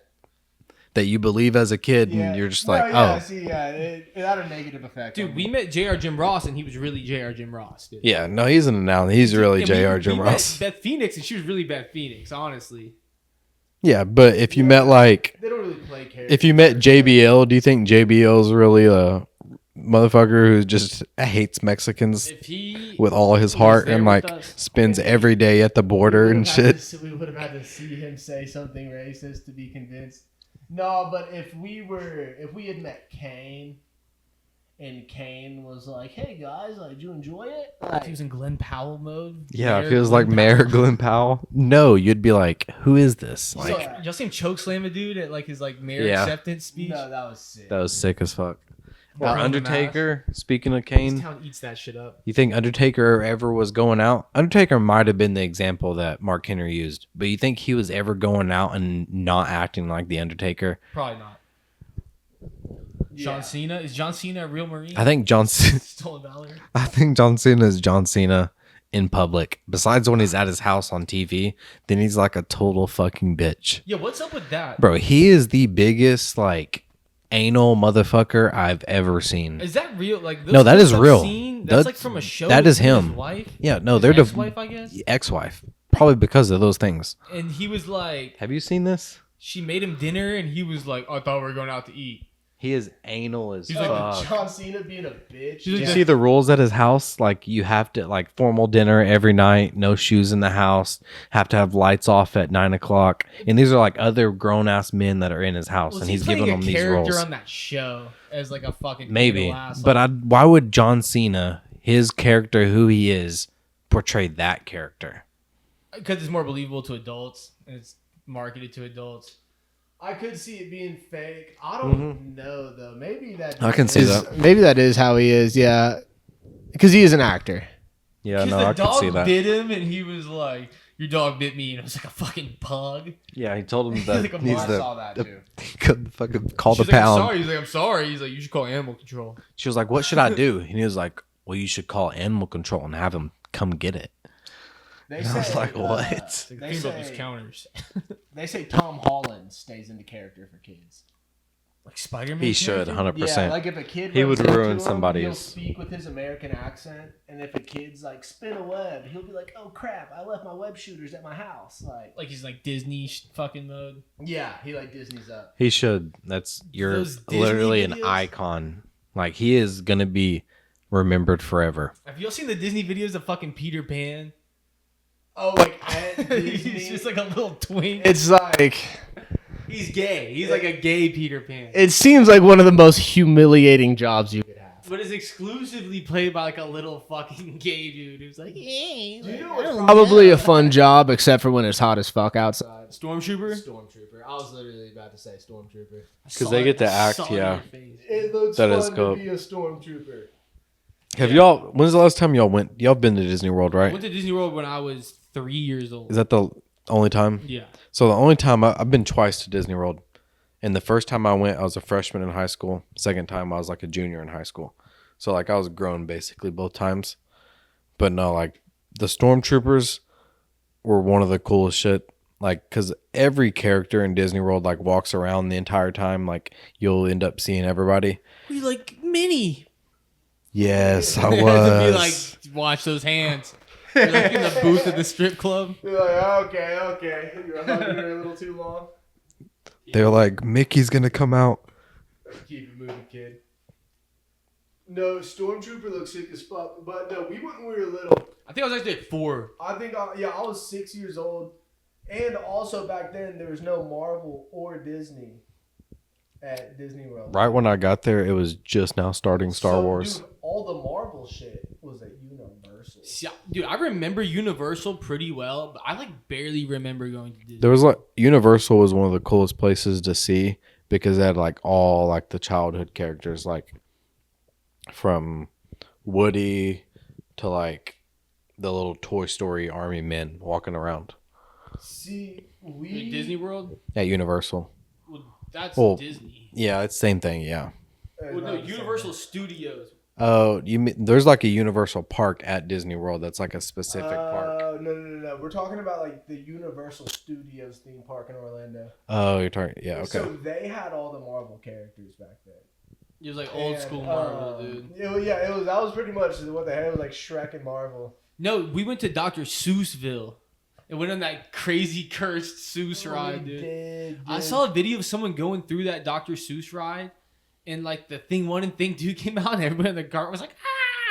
Speaker 2: that you believe as a kid, and you're just like,
Speaker 1: it had a negative effect.
Speaker 3: Dude,
Speaker 1: on
Speaker 3: we
Speaker 1: me.
Speaker 3: met J.R. Jim Ross, and he was really J.R. Jim Ross, dude.
Speaker 2: yeah, no, he's an announcer. He's really
Speaker 3: And
Speaker 2: J.R.
Speaker 3: we
Speaker 2: Jim
Speaker 3: met
Speaker 2: Ross.
Speaker 3: Beth Phoenix, and she was really Beth Phoenix, honestly.
Speaker 2: Yeah, but if you met like
Speaker 1: They don't really play characters.
Speaker 2: if you met JBL, do you think JBL's really a motherfucker who just hates Mexicans
Speaker 3: If he
Speaker 2: with all his
Speaker 3: was
Speaker 2: heart
Speaker 3: there
Speaker 2: and
Speaker 3: with
Speaker 2: like
Speaker 3: us-
Speaker 2: spends every day at the border and shit?
Speaker 1: We would have had to see him say something racist to be convinced. No, but if we had met Kane, and Kane was like, "Hey guys, like, did you enjoy it?"
Speaker 3: if he was in Glenn Powell mode.
Speaker 2: Yeah, if
Speaker 3: Mayor
Speaker 2: he was
Speaker 3: Glenn
Speaker 2: like Mayor
Speaker 3: Powell.
Speaker 2: Glenn Powell, no, you'd be like, who is this?
Speaker 3: You
Speaker 2: Like,
Speaker 3: saw- y'all seen him choke slam a dude at like his like mayor
Speaker 2: Yeah.
Speaker 3: acceptance speech?
Speaker 1: No, that was sick.
Speaker 2: that was sick as fuck. Or
Speaker 3: Or
Speaker 2: Undertaker, speaking of
Speaker 3: This
Speaker 2: Kane,
Speaker 3: town eats that shit up.
Speaker 2: you think Undertaker ever was going out? Undertaker might have been the example that Mark Henry used, but you think he was ever going out and not acting like the Undertaker?
Speaker 3: Probably not. John Cena is John Cena a real Marine?
Speaker 2: I think John
Speaker 3: Stolen Valor.
Speaker 2: I think John Cena is John Cena in public. Besides when he's at his house on TV, then he's like a total fucking bitch.
Speaker 3: Yeah, what's up with that?
Speaker 2: Bro, he is the biggest like anal motherfucker I've ever seen.
Speaker 3: Is that real? Like those
Speaker 2: No, that
Speaker 3: clips
Speaker 2: is
Speaker 3: I've
Speaker 2: real.
Speaker 3: seen,
Speaker 2: That's-
Speaker 3: that's like from a show.
Speaker 2: that is
Speaker 3: with his
Speaker 2: him.
Speaker 3: Wife,
Speaker 2: Yeah, no,
Speaker 3: his
Speaker 2: they're
Speaker 3: ex-wife, I guess.
Speaker 2: ex-wife. Probably because of those things.
Speaker 3: And he was like,
Speaker 2: Have you seen this?
Speaker 3: she made him dinner, and he was like, "I thought we were going out to eat."
Speaker 2: He is anal as
Speaker 3: He's
Speaker 2: fuck.
Speaker 3: like
Speaker 1: John Cena being a bitch.
Speaker 3: She's
Speaker 2: Did
Speaker 3: like,
Speaker 2: you
Speaker 3: Yeah.
Speaker 2: see the rules at his house? Like you have to like formal dinner every night, no shoes in the house, have to have lights off at 9:00. And these are like other grown ass men that are in his house,
Speaker 3: Was
Speaker 2: and
Speaker 3: he
Speaker 2: he's
Speaker 3: playing
Speaker 2: giving
Speaker 3: a
Speaker 2: them these
Speaker 3: character
Speaker 2: roles.
Speaker 3: on that show as like a fucking
Speaker 2: Maybe,
Speaker 3: evil asshole?
Speaker 2: but why would John Cena, his character, who he is, portray that character?
Speaker 3: Because it's more believable to adults, and it's marketed to adults.
Speaker 1: I could see it being fake. I don't know though. Maybe that.
Speaker 2: I can see that.
Speaker 1: Maybe that is how he is. Yeah, because he is an actor.
Speaker 2: Yeah,
Speaker 3: Because
Speaker 2: no,
Speaker 3: the
Speaker 2: I can see
Speaker 3: dog
Speaker 2: that.
Speaker 3: bit him, and he was like, "Your dog bit me," and it was like a fucking pug.
Speaker 2: Yeah, he told him
Speaker 3: He's
Speaker 2: that
Speaker 3: like a
Speaker 2: he's
Speaker 3: boss.
Speaker 1: I saw that too.
Speaker 2: he could fucking call the
Speaker 3: She's like, "I'm
Speaker 2: pound.
Speaker 3: sorry." He's like, "I'm sorry." He's like, "You should call animal control."
Speaker 2: She was like, "What should I do?" And he was like, "Well, you should call animal control and have them come get it."
Speaker 1: They
Speaker 2: And I was like, "What?"
Speaker 3: It's like,
Speaker 1: They
Speaker 3: think about these
Speaker 1: say-
Speaker 3: counters.
Speaker 1: They say Tom Holland stays into character for kids.
Speaker 3: Like Spider-Man.
Speaker 2: He should,
Speaker 3: character?
Speaker 2: 100%.
Speaker 1: Yeah, like if a kid
Speaker 2: He
Speaker 1: runs
Speaker 2: would
Speaker 1: into
Speaker 2: ruin
Speaker 1: him,
Speaker 2: somebody's-
Speaker 1: He'll speak with his American accent, and if a kid's like spin a web, he'll be like, "Oh crap, I left my web shooters at my house."
Speaker 3: Like he's like Disney fucking mode.
Speaker 1: Yeah, he like Disney's up.
Speaker 2: He should. You're
Speaker 3: Those Disney
Speaker 2: literally an
Speaker 3: videos?
Speaker 2: icon. Like he is gonna be remembered forever.
Speaker 3: Have y'all seen the Disney videos of fucking Peter Pan?
Speaker 1: Oh, like at Disney.
Speaker 3: He's just like a little twink.
Speaker 1: It's like
Speaker 3: He's gay. He's like a gay Peter Pan.
Speaker 1: it seems like one of the most humiliating jobs you could have.
Speaker 3: But it's exclusively played by like a little fucking gay dude who's like, "Hey,
Speaker 1: You know what's probably a fun job, except for when it's hot as fuck outside.
Speaker 3: Stormtrooper."
Speaker 1: Stormtrooper. I was literally about to say Stormtrooper.
Speaker 2: 'Cause they get to act, yeah.
Speaker 1: It looks
Speaker 2: That
Speaker 1: fun
Speaker 2: is
Speaker 1: to
Speaker 2: cool.
Speaker 1: be a Stormtrooper.
Speaker 2: Have y'all? When's the last time y'all went? Y'all been to Disney World,
Speaker 3: I
Speaker 2: right?
Speaker 3: went to Disney World when I was 3 years old.
Speaker 2: Is that the only time?
Speaker 3: Yeah.
Speaker 2: So the only time I've been twice to Disney World, and the first time I went, I was a freshman in high school. Second time, I was like a junior in high school. So like I was grown basically both times. But no, like the Stormtroopers were one of the coolest shit. Like, cause every character in Disney World like walks around the entire time. Like you'll end up seeing everybody.
Speaker 3: We like Minnie.
Speaker 2: Yes, I
Speaker 3: To be
Speaker 2: was.
Speaker 3: like, watch those hands. You're like in the booth at the strip club.
Speaker 1: You're like, okay. You're hugging her a little too long.
Speaker 2: They're like, Mickey's gonna come out.
Speaker 1: Keep it moving, kid. No, Stormtrooper looks sick as fuck. But no, we went when we were little.
Speaker 3: I think I was actually like 4.
Speaker 1: I think, I was 6 years old. And also back then, there was no Marvel or Disney at Disney World.
Speaker 2: Right when I got there, it was just now starting Star
Speaker 1: So,
Speaker 2: Wars.
Speaker 1: Dude, all the Marvel shit was at Universal.
Speaker 3: Dude, I remember Universal pretty well, but I like barely remember going to Disney.
Speaker 2: There was like Universal was one of the coolest places to see because it had like all like the childhood characters, like from Woody to like the little Toy Story army men walking around
Speaker 1: See,
Speaker 3: Like Disney World?
Speaker 2: at Universal.
Speaker 3: Well, that's
Speaker 2: Well,
Speaker 3: Disney.
Speaker 2: Yeah, it's same thing. Yeah.
Speaker 3: Well, no, Universal Studios.
Speaker 2: Oh, you mean there's like a Universal Park at Disney World that's like a specific park.
Speaker 1: No. We're talking about like the Universal Studios theme park in Orlando.
Speaker 2: Oh, you're talking. Yeah. Okay.
Speaker 1: So they had all the Marvel characters back then.
Speaker 3: It was like old school Marvel, dude.
Speaker 1: It was. That was pretty much what they had. It was like Shrek and Marvel.
Speaker 3: No, we went to Dr. Seussville. It went on that crazy cursed Seuss
Speaker 1: Oh,
Speaker 3: ride,
Speaker 1: we
Speaker 3: dude.
Speaker 1: did,
Speaker 3: I
Speaker 1: dude.
Speaker 3: saw a video of someone going through that Dr. Seuss ride, and like the Thing 1 and Thing 2 came out, and everybody in the car was like,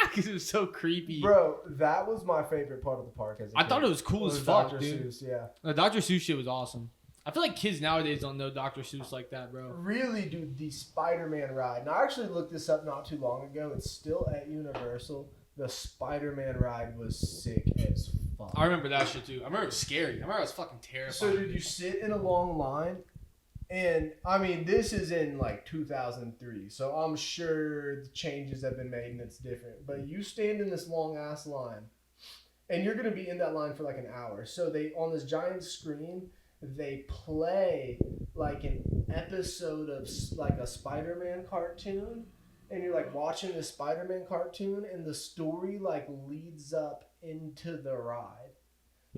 Speaker 3: ah, because it was so creepy.
Speaker 1: Bro, that was my favorite part of the park as a
Speaker 3: I
Speaker 1: kid.
Speaker 3: thought it was cool as fuck,
Speaker 1: Dr.
Speaker 3: dude.
Speaker 1: Seuss, yeah.
Speaker 3: The Dr. Seuss shit was awesome. I feel like kids nowadays don't know Dr. Seuss like that, bro.
Speaker 1: Really, dude, the Spider-Man ride. And I actually looked this up not too long ago. It's still at Universal. The Spider-Man ride was sick as fuck.
Speaker 3: I remember that shit too. I remember it was scary. I remember I was fucking terrified.
Speaker 1: So, dude, you sit in a long line, and I mean, this is in like 2003, so I'm sure the changes have been made and it's different. But you stand in this long ass line, and you're gonna be in that line for like an hour. So they on this giant screen, they play like an episode of like a Spider-Man cartoon, and you're like watching the Spider-Man cartoon, and the story like leads up into the ride.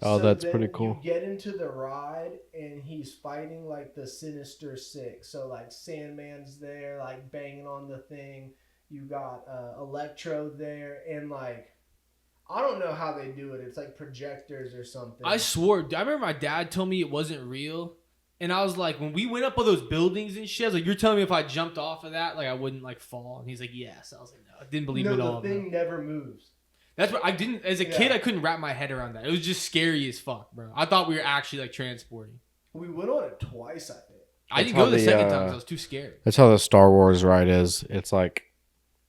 Speaker 4: Oh,
Speaker 1: So
Speaker 4: that's
Speaker 1: then
Speaker 4: pretty cool.
Speaker 1: You get into the ride, and he's fighting like the Sinister Six. So like Sandman's there, like banging on the thing. You got Electro there, and like I don't know how they do it. It's like projectors or something.
Speaker 3: I swore. I remember my dad told me it wasn't real. And I was like, when we went up all those buildings and shit, I was like, you're telling me if I jumped off of that, like I wouldn't like fall? And he's like, yes. I was like, no, I didn't believe it at all.
Speaker 1: The thing never moves.
Speaker 3: That's what I didn't. As a
Speaker 1: Yeah.
Speaker 3: kid, I couldn't wrap my head around that. It was just scary as fuck, bro. I thought we were actually like transporting.
Speaker 1: We went on it twice, I think.
Speaker 3: I
Speaker 4: That's
Speaker 3: didn't go
Speaker 4: how
Speaker 3: the
Speaker 4: the,
Speaker 3: second time because I was too scared.
Speaker 4: That's how the Star Wars ride is. It's like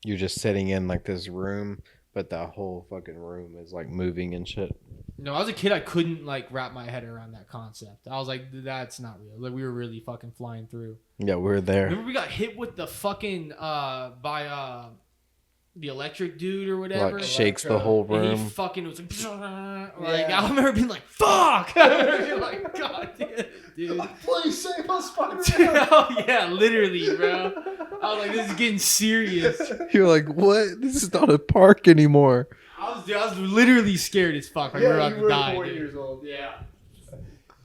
Speaker 4: you're just sitting in like this room, but the whole fucking room is like moving and shit.
Speaker 3: No, as a kid, I couldn't like wrap my head around that concept. I was like, that's not real. Like we were really fucking flying through.
Speaker 4: Yeah, we're there.
Speaker 3: Remember we got hit with the fucking by the electric dude or whatever.
Speaker 4: Like shakes the
Speaker 1: Electro.
Speaker 4: whole
Speaker 3: And he
Speaker 4: room.
Speaker 3: fucking was like,
Speaker 1: Yeah.
Speaker 3: I remember being like, fuck! I remember being like, God damn it, dude.
Speaker 1: Please save us, Spider-Man.
Speaker 3: Oh yeah, literally, bro. I was like, this is getting serious.
Speaker 4: You're like, what? This is not a park anymore.
Speaker 3: I was literally scared as fuck. Like we were
Speaker 1: Yeah,
Speaker 3: about
Speaker 1: you
Speaker 3: to
Speaker 1: were
Speaker 3: die.
Speaker 1: 4
Speaker 3: dude.
Speaker 1: years old.
Speaker 3: Yeah.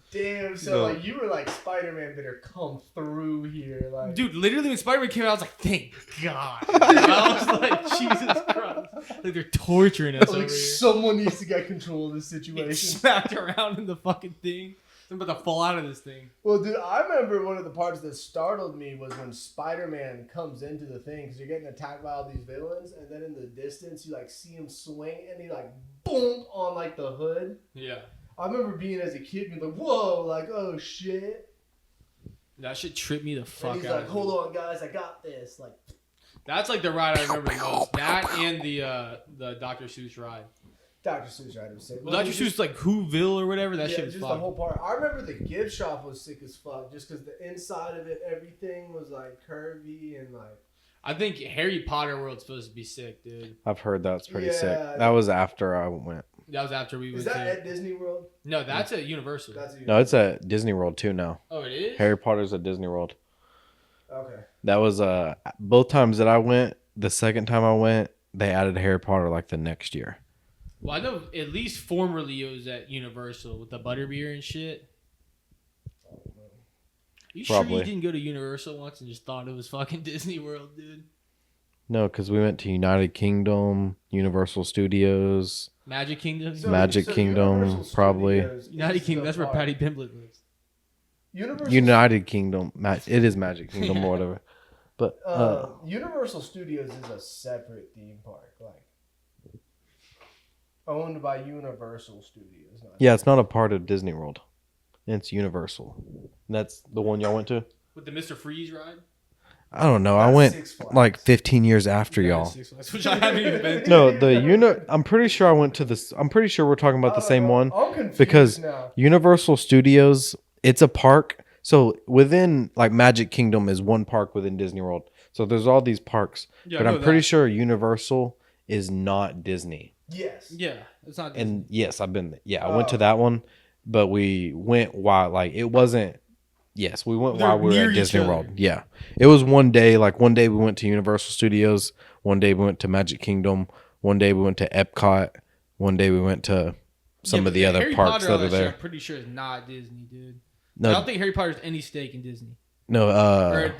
Speaker 1: Damn, so
Speaker 4: No.
Speaker 1: like you were like Spider-Man better come through here. Like
Speaker 3: Dude, literally when Spider-Man came out, I was like, thank God. I was like, Jesus Christ. Like they're torturing us over
Speaker 1: like
Speaker 3: here.
Speaker 1: someone needs to get control of this
Speaker 3: Getting
Speaker 1: situation.
Speaker 3: smacked around in the fucking thing. I'm about to fall out of this thing.
Speaker 1: Well, dude, I remember one of the parts that startled me was when Spider-Man comes into the thing because you're getting attacked by all these villains, and then in the distance you like see him swing and he like boom on like the hood.
Speaker 3: Yeah.
Speaker 1: I remember being as a kid being like, whoa, like oh shit.
Speaker 3: That shit tripped me the fuck
Speaker 1: And he's
Speaker 3: out.
Speaker 1: like, hold on guys, I got this. Like
Speaker 3: That's like the ride I remember the most. That and the Dr. Seuss ride.
Speaker 1: Dr. Seuss ride was sick.
Speaker 3: Well, Dr. Seuss like Whoville or whatever. That
Speaker 1: Yeah,
Speaker 3: shit was
Speaker 1: just
Speaker 3: fun.
Speaker 1: the whole part. I remember the gift shop was sick as fuck, just because the inside of it, everything was like curvy and like.
Speaker 3: I think Harry Potter World's supposed to be sick, dude.
Speaker 4: I've heard that's pretty
Speaker 1: Yeah.
Speaker 4: sick. That was after I went.
Speaker 3: That was after we
Speaker 1: Is
Speaker 3: went
Speaker 1: that
Speaker 3: to.
Speaker 1: at Disney World?
Speaker 3: No, that's at Universal.
Speaker 1: That's a
Speaker 4: No, it's at Disney World too now.
Speaker 3: Oh, it is?
Speaker 4: Harry Potter's at Disney World.
Speaker 1: Okay.
Speaker 4: That was both times that I went. The second time I went, they added Harry Potter like the next year.
Speaker 3: Well, I know at least formerly it was at Universal with the butterbeer and shit. You sure
Speaker 4: Probably.
Speaker 3: you didn't go to Universal once and just thought it was fucking Disney World, dude?
Speaker 4: No, because we went to United Kingdom, Universal Studios.
Speaker 3: Magic Kingdom?
Speaker 4: Magic Kingdom,
Speaker 1: Universal
Speaker 4: probably.
Speaker 1: Studios
Speaker 3: United
Speaker 1: is
Speaker 3: Kingdom,
Speaker 1: the
Speaker 3: that's where
Speaker 1: park.
Speaker 3: Patty Pimblett lives.
Speaker 1: Universal.
Speaker 4: United Kingdom. It is Magic Kingdom or whatever. But
Speaker 1: Universal Studios is a separate theme park, like owned by Universal Studios. Not
Speaker 4: yeah, it's not a part of Disney World. It's Universal. And that's the one y'all went to?
Speaker 3: With the Mr. Freeze ride?
Speaker 4: I don't know. I
Speaker 1: That's
Speaker 4: went
Speaker 1: Six Flags.
Speaker 4: like 15 years after
Speaker 3: Yeah,
Speaker 4: y'all.
Speaker 3: Six Flags, which I haven't even been to.
Speaker 4: No, I'm pretty sure I went to this. I'm pretty sure we're talking about the same one.
Speaker 1: I'm confused
Speaker 4: because
Speaker 1: now.
Speaker 4: Universal Studios, it's a park. So within like Magic Kingdom is one park within Disney World. So there's all these parks,
Speaker 3: Yeah,
Speaker 4: but
Speaker 3: I
Speaker 4: I'm
Speaker 3: know
Speaker 4: pretty
Speaker 3: that.
Speaker 4: sure Universal is not Disney.
Speaker 1: Yes.
Speaker 3: Yeah, it's not.
Speaker 4: And yes, I've been. Yeah, I went
Speaker 1: Oh.
Speaker 4: to that one, but we went while like it wasn't. Yes, we went
Speaker 3: They're
Speaker 4: while we were
Speaker 3: near
Speaker 4: at
Speaker 3: each
Speaker 4: Disney
Speaker 3: other.
Speaker 4: World. Yeah, it was one day. Like one day we went to Universal Studios. One day we went to Magic Kingdom. One day we went to Epcot. One day we went to some
Speaker 3: Yeah,
Speaker 4: of the
Speaker 3: but
Speaker 4: other
Speaker 3: Harry
Speaker 4: parks
Speaker 3: Potter,
Speaker 4: that
Speaker 3: all
Speaker 4: are
Speaker 3: shit,
Speaker 4: there.
Speaker 3: I'm pretty sure it's not Disney, dude. I
Speaker 4: No,
Speaker 3: don't think Harry Potter has any stake in Disney,
Speaker 4: no.
Speaker 3: or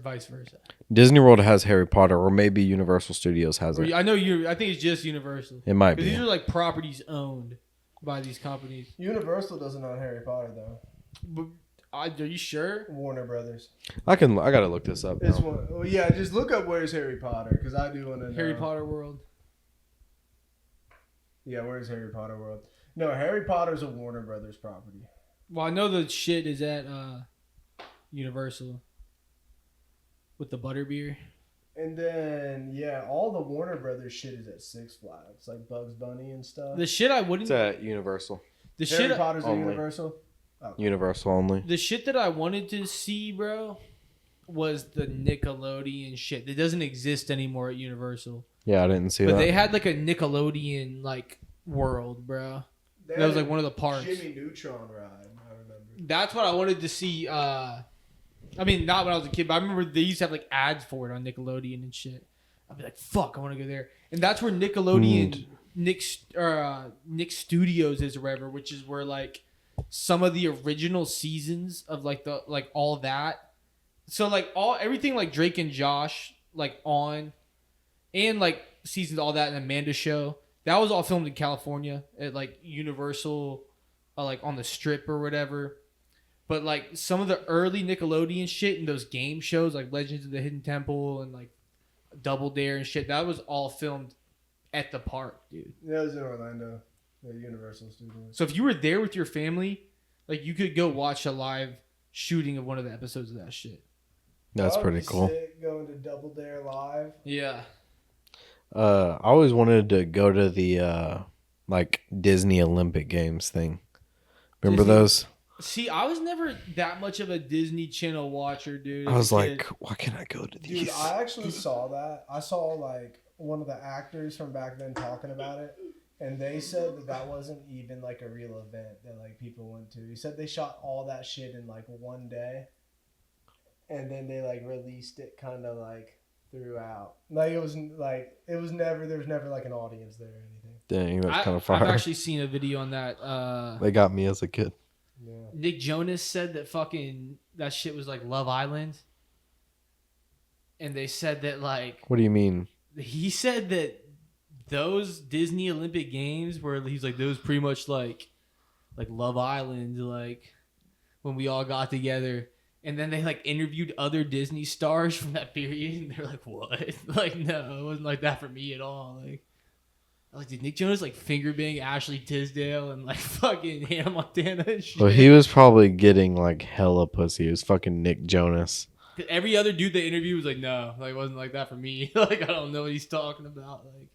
Speaker 3: vice versa.
Speaker 4: Disney World has Harry Potter, or maybe Universal Studios has it.
Speaker 3: I know you. I think it's just Universal.
Speaker 4: It might
Speaker 3: Because these
Speaker 4: be.
Speaker 3: are like properties owned. by these companies.
Speaker 1: Universal doesn't own Harry Potter though.
Speaker 3: But, are you sure?
Speaker 1: Warner Brothers.
Speaker 4: I gotta look this up.
Speaker 1: It's
Speaker 4: Now.
Speaker 1: one. Well, yeah, just look up where's Harry Potter because I do want to know.
Speaker 3: Harry Potter World.
Speaker 1: Yeah, where's Harry Potter World? No, Harry Potter's a Warner Brothers property.
Speaker 3: Well, I know the shit is at Universal with the butterbeer.
Speaker 1: And then yeah, all the Warner Brothers shit is at Six Flags, like Bugs Bunny and stuff.
Speaker 3: The shit I wouldn't.
Speaker 4: It's at Universal.
Speaker 3: The
Speaker 1: Harry
Speaker 3: shit.
Speaker 1: Potter's at
Speaker 4: only.
Speaker 1: Universal.
Speaker 4: Universal only.
Speaker 3: The shit that I wanted to see, bro, was the Nickelodeon shit. That doesn't exist anymore at Universal.
Speaker 4: Yeah, I didn't see
Speaker 3: But
Speaker 4: that.
Speaker 3: they had like a Nickelodeon like world, bro. That was like one of the parks.
Speaker 1: Jimmy Neutron ride. I remember.
Speaker 3: That's what I wanted to see. I mean, not when I was a kid, but I remember they used to have like ads for it on Nickelodeon and shit. I'd be like, "Fuck, I want to go there." And that's where Nickelodeon, Nick Studios is, or whatever, which is where like some of the original seasons of like the like all that. So like everything like Drake and Josh like on, and like seasons all that and Amanda Show. That was all filmed in California at like Universal, like on the Strip or whatever. But like some of the early Nickelodeon shit and those game shows like Legends of the Hidden Temple and like Double Dare and shit, that was all filmed at the park, dude.
Speaker 1: Yeah, it was in Orlando, the Universal Studios.
Speaker 3: So if you were there with your family, like you could go watch a live shooting of one of the episodes of that shit.
Speaker 4: That's
Speaker 1: That would
Speaker 4: pretty
Speaker 1: be
Speaker 4: cool.
Speaker 1: sick, going to Double Dare live.
Speaker 3: Yeah.
Speaker 4: I always wanted to go to the like Disney Olympic Games thing. Remember
Speaker 3: Disney-
Speaker 4: those?
Speaker 3: See, I was never that much of a Disney Channel watcher, dude.
Speaker 4: I
Speaker 3: as a
Speaker 4: was
Speaker 3: kid.
Speaker 4: like, why can't I go to these?
Speaker 1: Dude, I actually saw that. I saw like one of the actors from back then talking about it, and they said that wasn't even like a real event that like people went to. He said they shot all that shit in like one day, and then they like released it kind of like throughout. Like it was never there was never like an audience there or anything.
Speaker 4: Dang, that's kind of
Speaker 3: I've
Speaker 4: fire.
Speaker 3: actually seen a video on that.
Speaker 4: They got me as a kid.
Speaker 1: Yeah.
Speaker 3: Nick Jonas said that fucking that shit was like Love Island. And they said that like
Speaker 4: What do you mean?
Speaker 3: he said that those Disney Olympic Games were he's like those pretty much like Love Island, like when we all got together. And then they like interviewed other Disney stars from that period and they're like, what? Like, no, it wasn't like that for me at all. Like did Nick Jonas like finger bang Ashley Tisdale and like fucking Hannah Montana and shit?
Speaker 4: Well, he was probably getting like hella pussy. He was fucking Nick Jonas.
Speaker 3: Every other dude they interviewed was like, no, like it wasn't like that for me. Like I don't know what he's talking about. Like,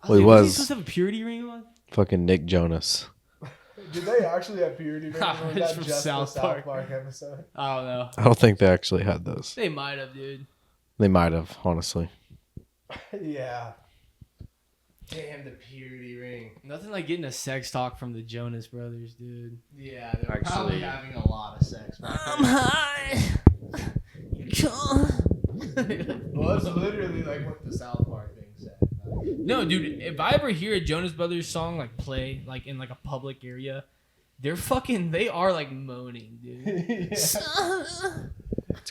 Speaker 4: Well, he
Speaker 3: was he
Speaker 4: was.
Speaker 3: supposed to have a purity ring on?
Speaker 4: Fucking Nick Jonas.
Speaker 1: Did they actually have purity rings? Or was
Speaker 3: It's
Speaker 1: that
Speaker 3: from
Speaker 1: just
Speaker 3: South
Speaker 1: the
Speaker 3: Park.
Speaker 1: South Park episode?
Speaker 3: I don't know.
Speaker 4: I don't think they actually had those.
Speaker 3: They might have, dude.
Speaker 4: They might have, honestly.
Speaker 1: Yeah.
Speaker 2: Damn the purity ring.
Speaker 3: Nothing like getting a sex talk from the Jonas Brothers, dude.
Speaker 2: Yeah, they're
Speaker 4: Actually-
Speaker 2: probably having a lot of sex.
Speaker 3: high.
Speaker 1: Well, that's literally like what the South Park thing said.
Speaker 3: No, dude. If I ever hear a Jonas Brothers song like play like in like a public area, they are like moaning, dude.
Speaker 4: It's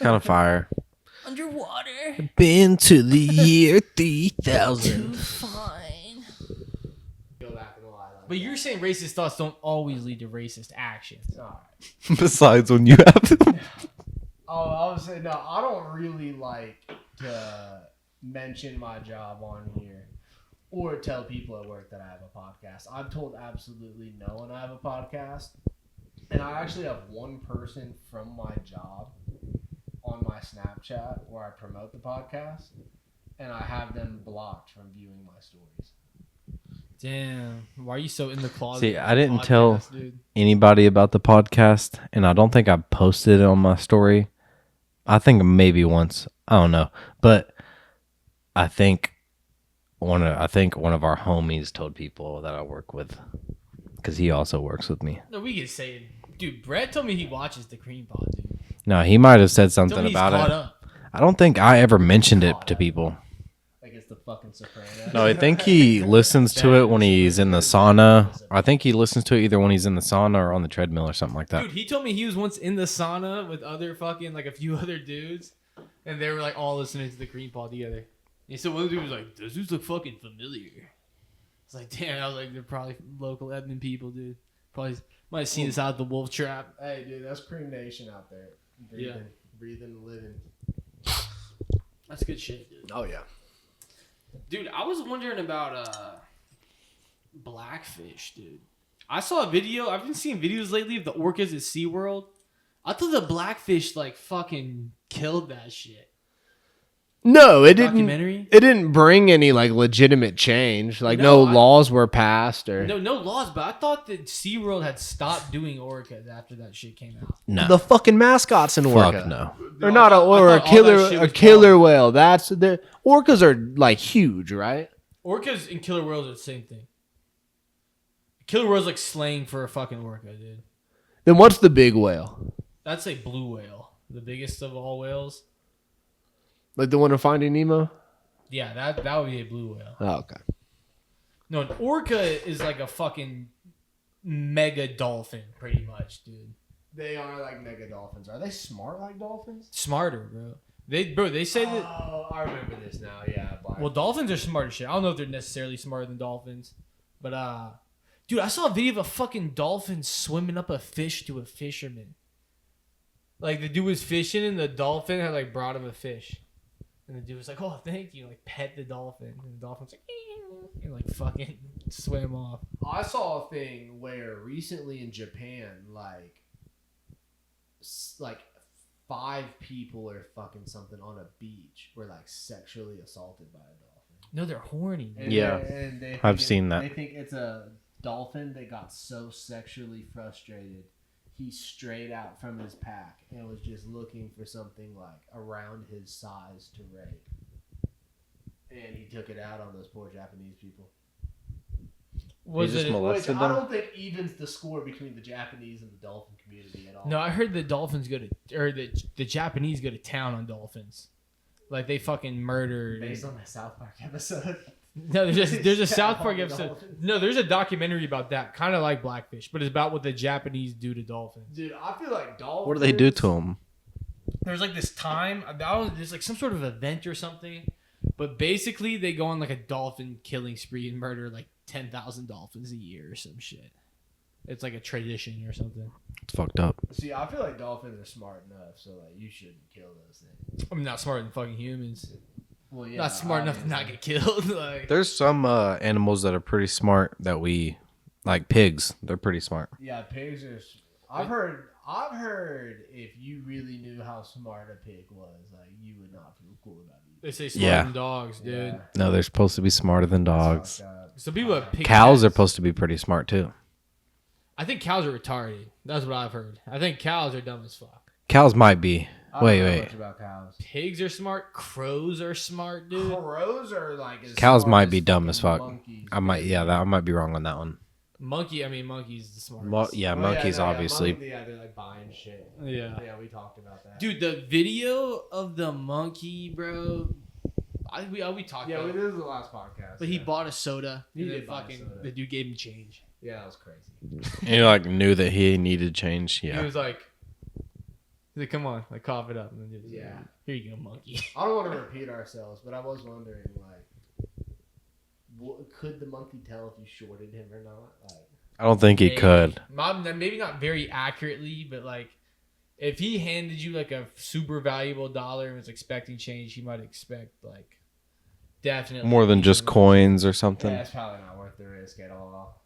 Speaker 4: kind of fire.
Speaker 3: Underwater.
Speaker 4: Been to the year 3000.
Speaker 3: Fine.
Speaker 2: Go back in the line.
Speaker 3: But you're saying racist thoughts don't always lead to racist actions.
Speaker 4: Besides when you have them.
Speaker 1: Oh, I was saying, no, I don't really like to mention my job on here or tell people at work that I have a podcast. I've told absolutely no one I have a podcast. And I actually have one person from my job on my Snapchat where I promote the podcast, and I have them blocked from viewing my stories.
Speaker 3: Damn. Why are you so in the closet?
Speaker 4: See,
Speaker 3: with
Speaker 4: I
Speaker 3: the
Speaker 4: didn't
Speaker 3: podcast,
Speaker 4: tell-
Speaker 3: dude?
Speaker 4: Anybody about the podcast, and I don't think I posted it on my story. I think maybe once. I don't know. But I think one of our homies told people that I work with, because he also works with me.
Speaker 3: No, we can say it. Dude, Brett told me he watches the Cream Pod, dude.
Speaker 4: No, he might have said
Speaker 3: Told
Speaker 4: something
Speaker 3: me he's
Speaker 4: about
Speaker 3: caught
Speaker 4: it.
Speaker 3: up.
Speaker 4: I don't think I ever mentioned it to people.
Speaker 1: Like it's the fucking Sopranos.
Speaker 4: No, I think he listens to it when he's in the sauna. I think he listens to it either when he's in the sauna or on the treadmill or something like that.
Speaker 3: Dude, he told me he was once in the sauna with other fucking, like a few other dudes, and they were like all listening to the Cream Pod together. And so one dude was like, those dudes look fucking familiar. was like, damn. I was like, they're probably local Edmond people, dude. Probably might have seen us out at the wolf trap.
Speaker 1: Hey, dude, that's Cream Nation out there. Breathing, living.
Speaker 3: That's good shit, dude.
Speaker 1: Oh yeah.
Speaker 3: Dude, I was wondering about blackfish, dude. I saw a video. I've been seeing videos lately of the orcas at SeaWorld. I thought the blackfish like fucking killed that shit.
Speaker 1: No, it didn't.
Speaker 3: Documentary?
Speaker 1: It didn't bring any like legitimate change. Like no laws were passed or
Speaker 3: No laws, but I thought that SeaWorld had stopped doing orcas after that shit came out.
Speaker 4: No.
Speaker 1: the fucking mascots in Orca.
Speaker 4: Fuck no.
Speaker 1: Or not a
Speaker 3: I
Speaker 1: or a
Speaker 3: thought all that shit
Speaker 1: killer a
Speaker 3: was
Speaker 1: killer
Speaker 3: wrong.
Speaker 1: whale. That's the orcas are like huge, right?
Speaker 3: Orcas and killer whales are the same thing. Killer whale's like slang for a fucking orca, dude.
Speaker 1: Then what's the big whale?
Speaker 3: That's a blue whale, the biggest of all whales.
Speaker 1: Like the one in Finding Nemo?
Speaker 3: Yeah, that would be a blue whale.
Speaker 1: Oh, okay.
Speaker 3: No, an orca is like a fucking mega dolphin, pretty much, dude.
Speaker 1: They are like mega dolphins. Are they smart like dolphins?
Speaker 3: Smarter, bro. They say that.
Speaker 1: Oh, I remember this now. Yeah.
Speaker 3: Well, dolphins are smart as shit. I don't know if they're necessarily smarter than dolphins, but dude, I saw a video of a fucking dolphin swimming up a fish to a fisherman. Like the dude was fishing and the dolphin had like brought him a fish, and the dude was like, "Oh, thank you," like pet the dolphin, and the dolphin's like, "Ew," and like fucking swam off.
Speaker 1: I saw a thing where recently in Japan, like 5 people or fucking something on a beach were like sexually assaulted by a dolphin.
Speaker 3: No, they're horny. Dude.
Speaker 1: And
Speaker 4: Yeah.
Speaker 1: they think
Speaker 4: I've seen that.
Speaker 1: They think it's a dolphin that got so sexually frustrated, he strayed out from his pack and was just looking for something like around his size to rape. And he took it out on those poor Japanese people.
Speaker 3: Was
Speaker 4: just
Speaker 3: it?
Speaker 4: molested
Speaker 1: Which I
Speaker 4: them?
Speaker 1: don't think evens the score between the Japanese and the dolphin community at all.
Speaker 3: No, I heard the dolphins go to, or the Japanese go to town on dolphins. Like they fucking murdered.
Speaker 1: Based on that South Park episode.
Speaker 3: No, there's a South Park
Speaker 1: Yeah,
Speaker 3: episode.
Speaker 1: dolphins.
Speaker 3: No, there's a documentary about that, kind of like Blackfish, but it's about what the Japanese do to dolphins.
Speaker 1: Dude, I feel like dolphins.
Speaker 4: What do they do to them?
Speaker 3: There's like this time, there's like some sort of event or something, but basically they go on like a dolphin killing spree and murder like 10,000 dolphins a year or some shit. It's like a tradition or something.
Speaker 4: It's fucked up.
Speaker 1: See, I feel like dolphins are smart enough, so like you shouldn't kill those things.
Speaker 3: I'm not smarter than fucking humans.
Speaker 1: Well, yeah,
Speaker 3: Not smart enough to not get killed. Like,
Speaker 4: There's some animals that are pretty smart that we like pigs. They're pretty smart.
Speaker 1: Yeah, pigs are. I've heard if you really knew how smart a pig was, like you would not feel cool about it.
Speaker 3: they say smarter
Speaker 4: Yeah.
Speaker 3: than dogs, dude.
Speaker 1: Yeah,
Speaker 4: No, they're supposed to be smarter than dogs.
Speaker 1: fucked up.
Speaker 3: Some people have pig
Speaker 4: Cows are
Speaker 3: heads.
Speaker 4: supposed to be pretty smart too.
Speaker 3: I think cows are retarded. That's what I've heard. I think cows are dumb as fuck.
Speaker 4: Cows might be.
Speaker 1: I don't know
Speaker 4: Wait.
Speaker 1: much about cows.
Speaker 3: Pigs are smart. Crows are smart, dude.
Speaker 1: Crows are like as
Speaker 4: Cows
Speaker 1: smart
Speaker 4: might
Speaker 1: as
Speaker 4: be dumb as
Speaker 1: fucking
Speaker 4: fuck.
Speaker 1: monkeys.
Speaker 4: I might be wrong on that one.
Speaker 3: Monkey's the smartest.
Speaker 4: Monkeys obviously.
Speaker 1: They're like buying shit.
Speaker 3: Yeah.
Speaker 1: Yeah, we talked about that.
Speaker 3: Dude, the video of the monkey, bro. We talked
Speaker 1: Yeah,
Speaker 3: about
Speaker 1: this
Speaker 3: it.
Speaker 1: is the last podcast.
Speaker 3: But he bought a soda.
Speaker 1: He
Speaker 3: and then
Speaker 1: did buy a
Speaker 3: fucking
Speaker 1: soda.
Speaker 3: the dude gave him change.
Speaker 1: Yeah, that was crazy.
Speaker 4: And he like knew that he needed change.
Speaker 3: He
Speaker 4: Yeah.
Speaker 3: was like, come on, like cough it up. And then he was like,
Speaker 1: Yeah.
Speaker 3: here you go, monkey.
Speaker 1: I don't want to repeat ourselves, but I was wondering, like, could the monkey tell if you shorted him or not? Like,
Speaker 4: I don't think he could.
Speaker 3: Maybe not very accurately, but like, if he handed you like a super valuable dollar and was expecting change, he might expect like definitely
Speaker 4: More than just coins or something.
Speaker 1: yeah, it's probably not worth the risk at all.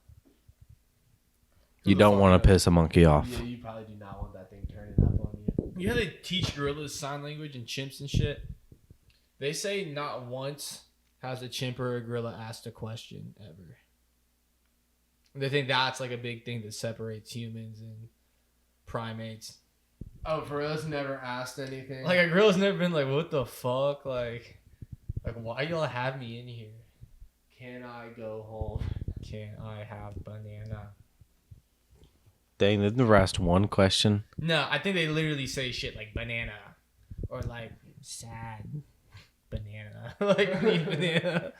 Speaker 4: You don't want to piss a monkey off.
Speaker 1: Yeah, you probably do not want that thing turning up on you.
Speaker 3: You know they teach gorillas sign language and chimps and shit? They say not once has a chimp or a gorilla asked a question ever. They think that's like a big thing that separates humans and primates.
Speaker 1: Oh, for us, never asked anything.
Speaker 3: Like a gorilla's never been like, what the fuck? Like why y'all have me in here?
Speaker 1: can I go home?
Speaker 3: Can I have banana?
Speaker 4: Dang, they've never asked one question.
Speaker 3: No, I think they literally say shit like banana or like sad banana. Like need banana.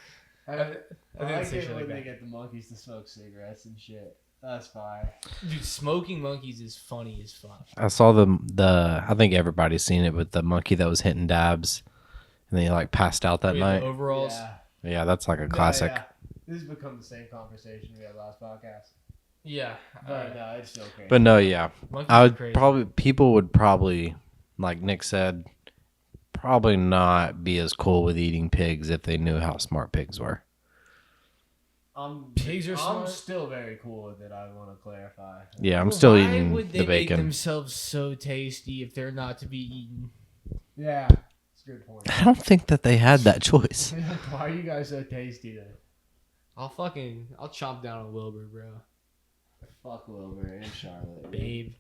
Speaker 1: I
Speaker 3: I think
Speaker 1: like
Speaker 3: they say
Speaker 1: it
Speaker 3: shit
Speaker 1: when
Speaker 3: like
Speaker 1: they
Speaker 3: that.
Speaker 1: get the monkeys to smoke cigarettes and shit. That's fine.
Speaker 3: Dude, smoking monkeys is funny as fuck.
Speaker 4: I saw the I think everybody's seen it, but the monkey that was hitting dabs and then he like passed out that
Speaker 3: Oh, yeah, the
Speaker 4: night.
Speaker 3: overalls.
Speaker 1: Yeah.
Speaker 4: Yeah, that's like a classic.
Speaker 1: Yeah, This has become the same conversation we had last podcast.
Speaker 3: Yeah.
Speaker 1: But no, it's still crazy.
Speaker 4: But no, yeah.
Speaker 3: monkeys
Speaker 4: I
Speaker 3: are
Speaker 4: would
Speaker 3: crazy.
Speaker 4: people would probably, like Nick said, probably not be as cool with eating pigs if they knew how smart pigs were.
Speaker 3: Pigs are
Speaker 1: I'm
Speaker 3: smart.
Speaker 1: still very cool with it. I want to clarify.
Speaker 4: Yeah, I'm still
Speaker 3: Why
Speaker 4: eating
Speaker 3: would they
Speaker 4: the
Speaker 3: make
Speaker 4: bacon.
Speaker 3: themselves so tasty if they're not to be eaten?
Speaker 1: Yeah, it's a good point.
Speaker 4: I don't think that they had that choice.
Speaker 1: Why are you guys so tasty then?
Speaker 3: I'll chomp down on Wilbur, bro.
Speaker 1: Fuck Wilbur and Charlotte.
Speaker 3: Babe.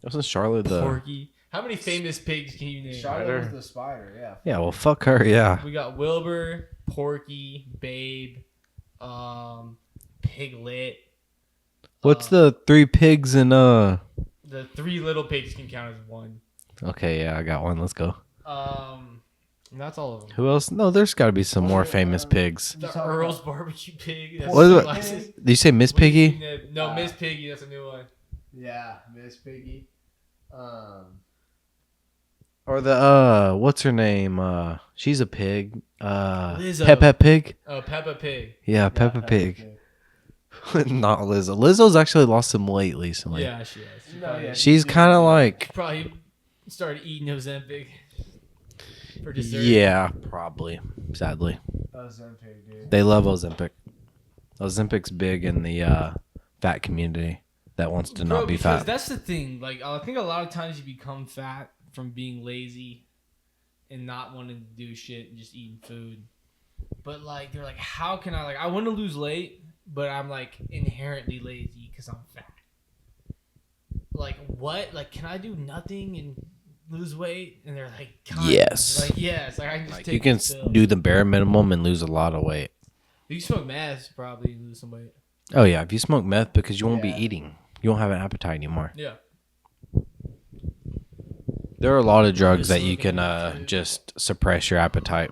Speaker 4: Wasn't Charlotte the?
Speaker 3: Porky. How many famous pigs can you name?
Speaker 1: Charlotte was the spider, yeah.
Speaker 4: Yeah, well, fuck her. Yeah.
Speaker 3: We got Wilbur, Porky, Babe, Piglet.
Speaker 4: What's the 3 pigs in
Speaker 3: The 3 little pigs can count as one.
Speaker 4: Okay, yeah, I got one. Let's go.
Speaker 3: And that's all of them.
Speaker 4: Who else? No, there's got to be some more famous pigs.
Speaker 3: The
Speaker 1: talking
Speaker 3: Earl's barbecue pig. That's
Speaker 4: What is
Speaker 3: two
Speaker 4: it?
Speaker 3: glasses.
Speaker 4: Did you say Miss Piggy?
Speaker 3: No, Miss Piggy. That's a new one.
Speaker 1: Yeah, Miss Piggy.
Speaker 4: Or the what's her name? She's a pig.
Speaker 3: Lizzo.
Speaker 4: Peppa Pig.
Speaker 3: Oh, Peppa Pig.
Speaker 4: Yeah, Peppa Pig. Not Lizzo. Lizzo's actually lost some weight recently.
Speaker 3: Yeah, she is.
Speaker 1: No, yeah.
Speaker 4: She's kind of like.
Speaker 3: Probably started eating Ozempic for dessert.
Speaker 4: Yeah, probably. Sadly,
Speaker 1: Ozempic, dude.
Speaker 4: they love Ozempic. Ozempic's big in the fat community that wants to not be
Speaker 3: because
Speaker 4: fat.
Speaker 3: that's the thing. Like, I think a lot of times you become fat from being lazy and not wanting to do shit and just eating food. But like, they're like, how can I I want to lose weight, but I'm like inherently lazy because I'm fat. Like, what? Like, can I do nothing and lose weight? And they're like, kinda.
Speaker 4: Yes.
Speaker 3: Like, yes. Like, I can just
Speaker 4: Like
Speaker 3: take
Speaker 4: you can
Speaker 3: this pill.
Speaker 4: do the bare minimum and lose a lot of weight.
Speaker 3: You can smoke meth probably and lose some weight.
Speaker 4: Oh yeah, if you smoke meth, because you won't
Speaker 1: Yeah.
Speaker 4: be eating, you won't have an appetite anymore.
Speaker 3: Yeah.
Speaker 4: There are a lot of drugs
Speaker 3: Just
Speaker 4: that you
Speaker 3: looking
Speaker 4: can
Speaker 3: at it.
Speaker 4: just suppress your appetite.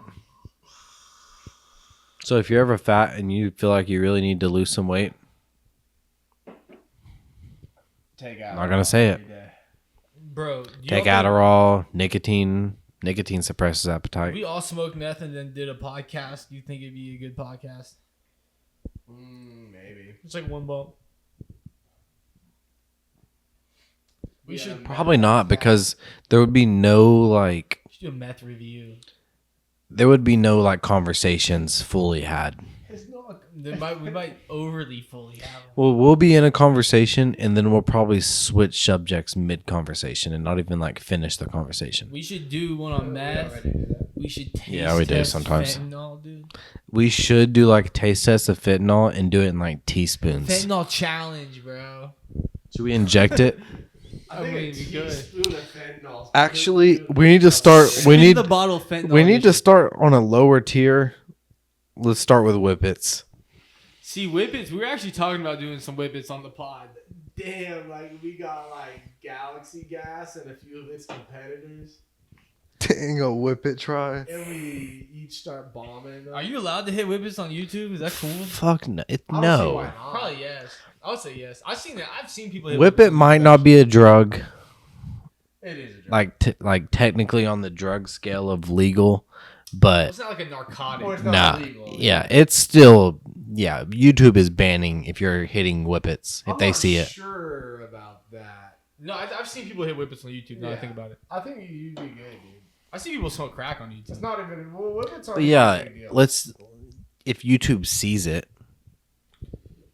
Speaker 4: So if you're ever fat and you feel like you really need to lose some weight,
Speaker 1: Take out.
Speaker 4: Not gonna say it.
Speaker 3: Bro, do
Speaker 4: take
Speaker 3: y'all think
Speaker 4: Adderall, nicotine. Nicotine suppresses
Speaker 3: if
Speaker 4: appetite.
Speaker 3: we all smoked meth and then did a podcast, do you think it'd be a good podcast?
Speaker 1: Maybe.
Speaker 3: It's like one bump. We should
Speaker 4: Probably not, because there would be no like
Speaker 3: do a meth review.
Speaker 4: conversations fully had.
Speaker 1: It's not.
Speaker 3: We might overly fully have them.
Speaker 4: Well, we'll be in a conversation and then we'll probably switch subjects mid conversation and not even like finish the conversation.
Speaker 3: We should do one on meth. We should taste
Speaker 4: Yeah, we do
Speaker 3: test
Speaker 4: sometimes.
Speaker 3: fentanyl, dude.
Speaker 4: We should do like a taste test of fentanyl and do it in like teaspoons.
Speaker 3: Fentanyl challenge, bro.
Speaker 4: Should we inject it?
Speaker 3: I mean, we could.
Speaker 1: Teaspoon of fentanyl.
Speaker 4: Actually, we need to start. We
Speaker 3: In
Speaker 4: need
Speaker 3: the bottle of fentanyl.
Speaker 4: we need to start on a lower tier. Let's start with Whippets.
Speaker 3: see whippets. We were actually talking about doing some whippets on the pod.
Speaker 1: Damn, like we got like Galaxy Gas and a few of its competitors,
Speaker 4: Dang, a Whippet try.
Speaker 1: and we each start bombing them.
Speaker 3: Are you allowed to hit whippets on YouTube? Is that cool?
Speaker 4: Fuck no.
Speaker 1: I don't see why
Speaker 4: No.
Speaker 1: not.
Speaker 3: Probably yes. I would say yes. I've seen that. I've seen people hit
Speaker 4: Whippet
Speaker 3: whippets on
Speaker 4: might
Speaker 3: YouTube.
Speaker 4: not be a drug.
Speaker 1: It is a drug.
Speaker 4: Like technically on the drug scale of legal, but
Speaker 3: It's not like a narcotic.
Speaker 1: Or it's not
Speaker 4: nah.
Speaker 1: illegal.
Speaker 4: Yeah, it's still YouTube is banning if you're hitting Whippets if
Speaker 1: I'm
Speaker 4: they
Speaker 1: not
Speaker 4: see it.
Speaker 1: Sure about that.
Speaker 3: No, I've seen people hit whippets on YouTube. Now I
Speaker 1: Yeah.
Speaker 3: think about it.
Speaker 1: I think you'd be good, dude.
Speaker 3: I see people smoke crack on
Speaker 1: It's
Speaker 3: YouTube.
Speaker 1: not even. Well, whippets are.
Speaker 4: But yeah,
Speaker 1: a big deal.
Speaker 4: let's if YouTube sees it.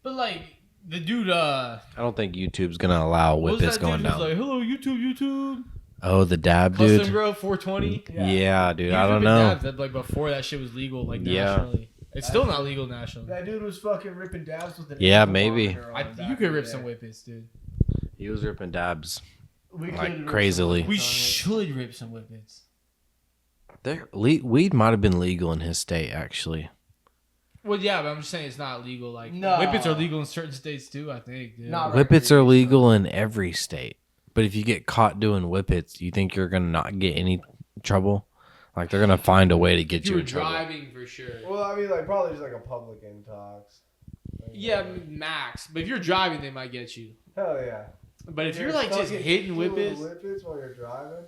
Speaker 3: But like the dude,
Speaker 4: I don't think YouTube's gonna allow
Speaker 3: what was
Speaker 4: Whippets
Speaker 3: that
Speaker 4: going
Speaker 3: dude who was
Speaker 4: down.
Speaker 3: like, hello YouTube.
Speaker 4: Oh, the dab
Speaker 3: Custom
Speaker 4: dude.
Speaker 3: Bro 420.
Speaker 4: Yeah, dude.
Speaker 3: He
Speaker 4: I
Speaker 3: was
Speaker 4: don't
Speaker 3: ripping
Speaker 4: know.
Speaker 3: dabs that, like before that shit was legal, like
Speaker 4: Yeah.
Speaker 3: nationally. It's still not legal nationally.
Speaker 1: That dude was fucking ripping dabs with an.
Speaker 4: Yeah,
Speaker 1: ankle
Speaker 4: maybe.
Speaker 1: monitor on back
Speaker 3: You
Speaker 1: in
Speaker 3: could
Speaker 1: the
Speaker 3: rip
Speaker 1: day.
Speaker 3: some whippets, dude.
Speaker 4: He was ripping dabs.
Speaker 1: We
Speaker 4: like,
Speaker 1: could rip
Speaker 4: crazily.
Speaker 1: some
Speaker 3: We
Speaker 1: whippets on it.
Speaker 3: should rip some whippets.
Speaker 4: Weed might have been legal in his state actually.
Speaker 3: Well, yeah, but I'm just saying it's not legal. Like
Speaker 1: No.
Speaker 3: whippets are legal in certain states too. I think. Dude.
Speaker 1: Not
Speaker 4: Whippets are
Speaker 1: recreational.
Speaker 4: legal in every state. But if you get caught doing whippets, you think you're gonna not get any trouble? Like they're gonna find a way to get
Speaker 3: If you
Speaker 4: you
Speaker 3: were
Speaker 4: in trouble.
Speaker 3: driving for sure.
Speaker 1: Well, I mean, like probably just like a public intox. Like,
Speaker 3: Yeah, max. But if you're driving, they might get you.
Speaker 1: Hell yeah.
Speaker 3: But if you're like just hitting
Speaker 1: fucking
Speaker 3: whippets,
Speaker 1: whippets while you're driving.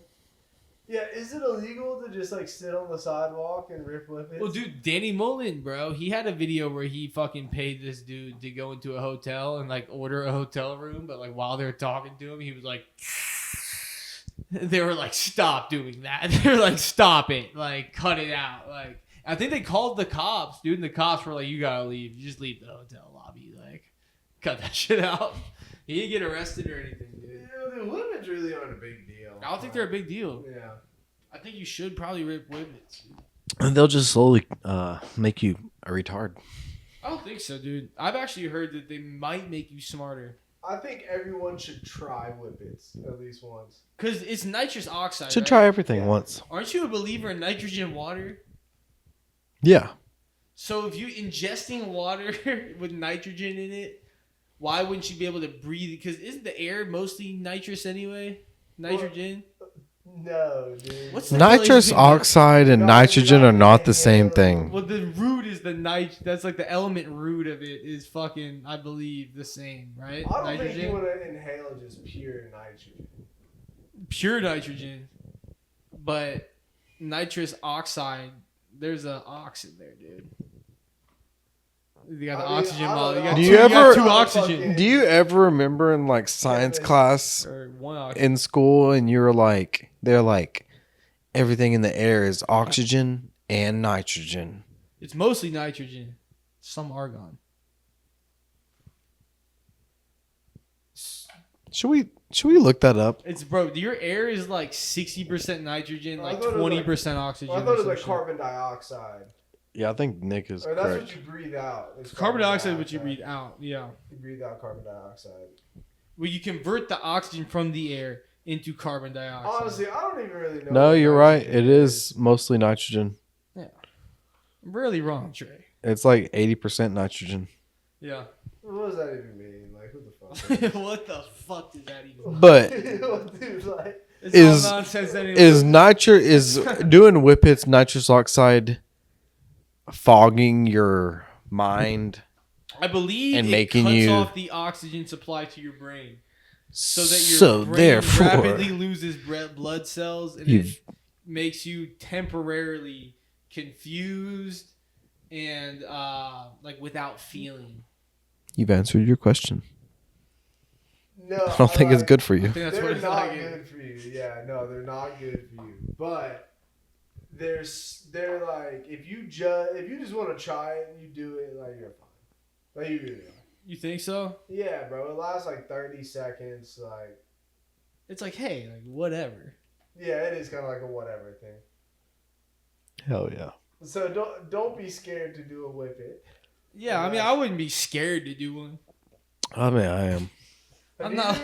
Speaker 1: Yeah, is it illegal to just like sit on the sidewalk and rip whippets?
Speaker 3: Well, dude, Danny Mullen, bro, he had a video where he fucking paid this dude to go into a hotel and like order a hotel room, but like while they were talking to him, he was like, they were like, stop doing that. They were like, stop it, like cut it out. Like I think they called the cops, dude, and the cops were like, you gotta leave, you just leave the hotel lobby, like cut that shit out. He didn't get arrested or anything, dude.
Speaker 1: The whippets really aren't a big deal.
Speaker 3: I don't think they're a big deal.
Speaker 1: Yeah.
Speaker 3: I think you should probably rip whippets. Dude.
Speaker 4: And they'll just slowly make you a retard.
Speaker 3: I don't think so, dude. I've actually heard that they might make you smarter.
Speaker 1: I think everyone should try whippets at least once.
Speaker 3: Because it's nitrous oxide.
Speaker 4: Should
Speaker 3: right?
Speaker 4: try everything
Speaker 1: Yeah.
Speaker 4: once.
Speaker 3: Aren't you a believer in nitrogen water?
Speaker 4: Yeah.
Speaker 3: So if you're ingesting water with nitrogen in it, why wouldn't you be able to breathe? Because isn't the air mostly nitrous anyway? Nitrogen?
Speaker 1: No, dude.
Speaker 3: What's the hell
Speaker 4: Nitrous
Speaker 3: is it?
Speaker 4: oxide and nitrogen are not the same thing.
Speaker 3: Well, the root is the that's like the element root of it is fucking, I believe, the same, right?
Speaker 1: I don't
Speaker 3: Nitrogen?
Speaker 1: think you want to inhale just pure nitrogen.
Speaker 3: Pure nitrogen. But nitrous oxide, there's an ox in there, dude. You got the
Speaker 1: I mean,
Speaker 3: oxygen
Speaker 1: I don't
Speaker 3: molecule.
Speaker 1: know.
Speaker 3: You got
Speaker 4: Do
Speaker 3: two,
Speaker 4: you
Speaker 3: you got
Speaker 4: ever-
Speaker 3: two oxygen.
Speaker 4: Do you ever remember in like science class
Speaker 3: Or one oxygen.
Speaker 4: in school and you were like, they're like, everything in the air is oxygen and nitrogen.
Speaker 3: It's mostly nitrogen. Some argon.
Speaker 4: Should we look that up?
Speaker 3: It's bro. Your air is like 60% nitrogen,
Speaker 1: I
Speaker 3: like
Speaker 1: thought it was
Speaker 3: 20% oxygen.
Speaker 1: Well, I
Speaker 3: or
Speaker 1: thought it was
Speaker 3: some
Speaker 1: like
Speaker 3: shit.
Speaker 1: carbon dioxide.
Speaker 4: Yeah, I think Nick is
Speaker 1: Or that's
Speaker 4: correct.
Speaker 1: what you breathe out. is
Speaker 3: Carbon dioxide is what you breathe out. Yeah.
Speaker 1: You breathe out carbon dioxide.
Speaker 3: Well, you convert the oxygen from the air into carbon dioxide.
Speaker 1: Honestly, I don't even really know.
Speaker 4: No,
Speaker 1: what
Speaker 4: you're right.
Speaker 1: nitrogen
Speaker 4: It is mostly nitrogen.
Speaker 3: I'm really wrong, Trey.
Speaker 4: It's like 80% nitrogen.
Speaker 3: Yeah.
Speaker 1: What does that even mean? Like, who the fuck?
Speaker 3: What the fuck does that even mean?
Speaker 4: But
Speaker 1: Dude, like,
Speaker 3: It's
Speaker 4: is-
Speaker 3: all nonsense anyway.
Speaker 4: is doing whippets nitrous oxide fogging your mind
Speaker 3: I believe
Speaker 4: and
Speaker 3: it
Speaker 4: making
Speaker 3: cuts
Speaker 4: you
Speaker 3: off the oxygen supply to your brain, so that your
Speaker 4: so
Speaker 3: brain
Speaker 4: therefore
Speaker 3: rapidly loses blood cells, and it
Speaker 4: you've
Speaker 3: makes you temporarily confused and like without feeling.
Speaker 4: you've answered your question.
Speaker 1: no,
Speaker 4: I don't think it's
Speaker 1: like,
Speaker 4: good for
Speaker 3: I
Speaker 4: you.
Speaker 3: think that's what
Speaker 1: They're
Speaker 3: it's
Speaker 1: not
Speaker 3: like.
Speaker 1: good for you. Yeah, no, they're not good for you. But they're like if you just want to try it and you do it, like you're fine. Like you really are.
Speaker 3: You think so?
Speaker 1: Yeah, bro. It lasts like 30 seconds. Like,
Speaker 3: It's like, hey, like whatever.
Speaker 1: yeah, it is kind of like a whatever thing.
Speaker 4: Hell yeah.
Speaker 1: So don't be scared to do a whippet.
Speaker 3: Yeah, I mean, I wouldn't be scared to do one.
Speaker 4: I mean, I am.
Speaker 3: I'm not-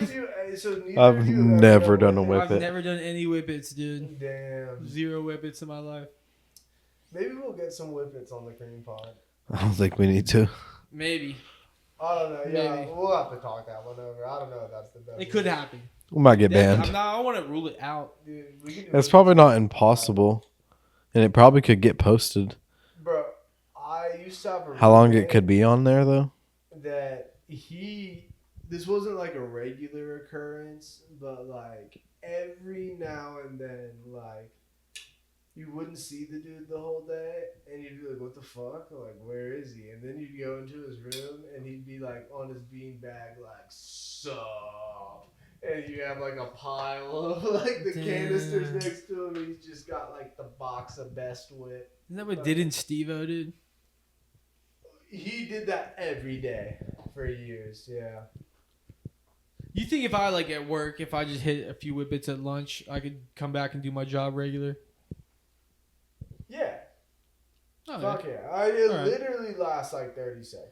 Speaker 4: I've never done a whip
Speaker 3: I've
Speaker 4: it.
Speaker 3: never done any whippets, dude.
Speaker 1: Damn.
Speaker 3: 0 whippets in my life.
Speaker 1: Maybe we'll get some whippets on the cream pod.
Speaker 4: I don't think we need to.
Speaker 3: Maybe
Speaker 1: I don't know. Yeah,
Speaker 3: Maybe.
Speaker 1: we'll have to talk that one over. I don't know if that's the best.
Speaker 3: it could happen.
Speaker 4: We might get
Speaker 3: Yeah,
Speaker 4: banned.
Speaker 3: I want to rule it out.
Speaker 1: Dude, we can do
Speaker 4: That's
Speaker 1: it.
Speaker 4: probably not impossible. And it probably could get posted.
Speaker 1: Bro, I used to have a
Speaker 4: How long it
Speaker 1: roommate
Speaker 4: could be on there, though?
Speaker 1: that this wasn't like a regular occurrence, but like every now and then, like you wouldn't see the dude the whole day, and you'd be like, "What the fuck? Like, where is he?" And then you'd go into his room, and he'd be like on his beanbag, like, "Sup?" And you have like a pile of like the canisters
Speaker 3: Damn.
Speaker 1: next to him, and he's just got like the box of Best Whip.
Speaker 3: Isn't that what did in Steve-O, dude?
Speaker 1: He did that every day for years. Yeah.
Speaker 3: You think if I like at work, if I just hit a few whippets at lunch, I could come back and do my job regular?
Speaker 1: Yeah.
Speaker 3: Oh,
Speaker 1: Fuck
Speaker 3: yeah.
Speaker 1: yeah. It
Speaker 3: Alright.
Speaker 1: literally lasts like 30 seconds.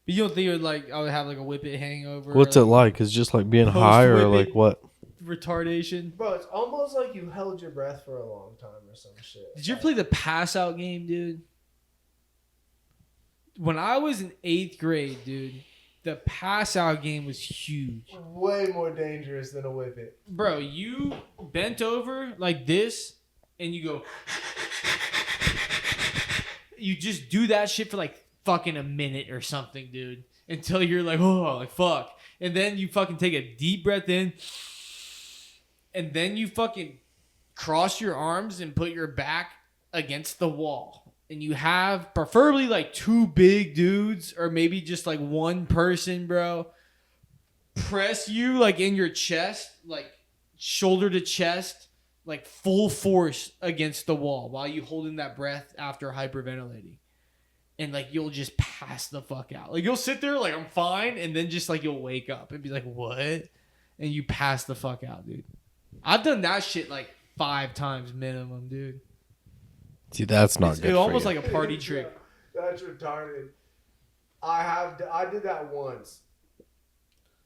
Speaker 3: But you don't think it would like I would have like a whippet hangover?
Speaker 4: What's
Speaker 3: or,
Speaker 4: it like? Is just like being high or
Speaker 3: Post-whippet.
Speaker 4: like what?
Speaker 3: retardation?
Speaker 1: Bro, it's almost like you held your breath for a long time or some shit.
Speaker 3: Did you ever play the pass out game, dude? When I was in 8th grade, dude, the pass out game was huge.
Speaker 1: Way more dangerous than a whippet.
Speaker 3: Bro, you bent over like this and you go. You just do that shit for like fucking a minute or something, dude. Until you're like, oh, like fuck. And then you fucking take a deep breath in. And then you fucking cross your arms and put your back against the wall. And you have preferably like 2 big dudes or maybe just like one person, bro, press you like in your chest, like shoulder to chest, like full force against the wall while you holding that breath after hyperventilating. And like you'll just pass the fuck out. Like you'll sit there like I'm fine, and then just like you'll wake up and be like, what? And you pass the fuck out, dude. I've done that shit like 5 times minimum, dude.
Speaker 4: See, that's not
Speaker 3: It's
Speaker 4: good.
Speaker 3: almost
Speaker 4: for you.
Speaker 3: like a party trick.
Speaker 1: That's retarded. I did that once,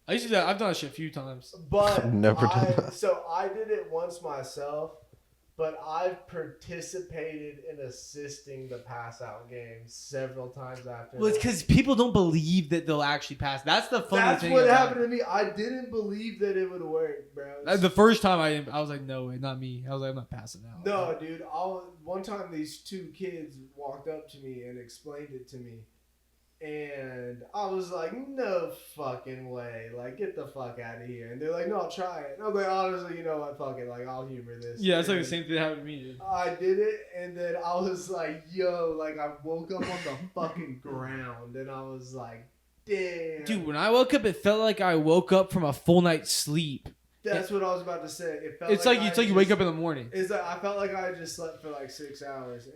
Speaker 3: I used to do that. I've done that shit a few times.
Speaker 1: but
Speaker 4: I've never done that.
Speaker 1: So I did it once myself, but I've participated in assisting the pass out game several times after.
Speaker 3: Well, it's
Speaker 1: that.
Speaker 3: because people don't believe that they'll actually pass. That's the funny
Speaker 1: That's
Speaker 3: thing.
Speaker 1: what
Speaker 3: about
Speaker 1: happened to me. I didn't believe that it would work, bro.
Speaker 3: it. The first time I was like, no way, not me. I was like, I'm not passing out.
Speaker 1: No, dude. One time these 2 kids walked up to me and explained it to me. And I was like, no fucking way. Like, get the fuck out of here. And they're like, no, I'll try it. And I was like, honestly, you know what? Fuck it. Like, I'll humor this.
Speaker 3: Yeah, it's like the
Speaker 1: And
Speaker 3: same thing that happened to me, dude.
Speaker 1: I did it. And then I was like, yo, like, I woke up on the fucking ground. And I was like, damn.
Speaker 3: Dude, when I woke up, it felt like I woke up from a full night's sleep.
Speaker 1: That's what I was about to say. It felt
Speaker 3: It's like
Speaker 1: I
Speaker 3: you wake
Speaker 1: just-
Speaker 3: up in the morning.
Speaker 1: It's like I felt like I had just slept for like 6 hours.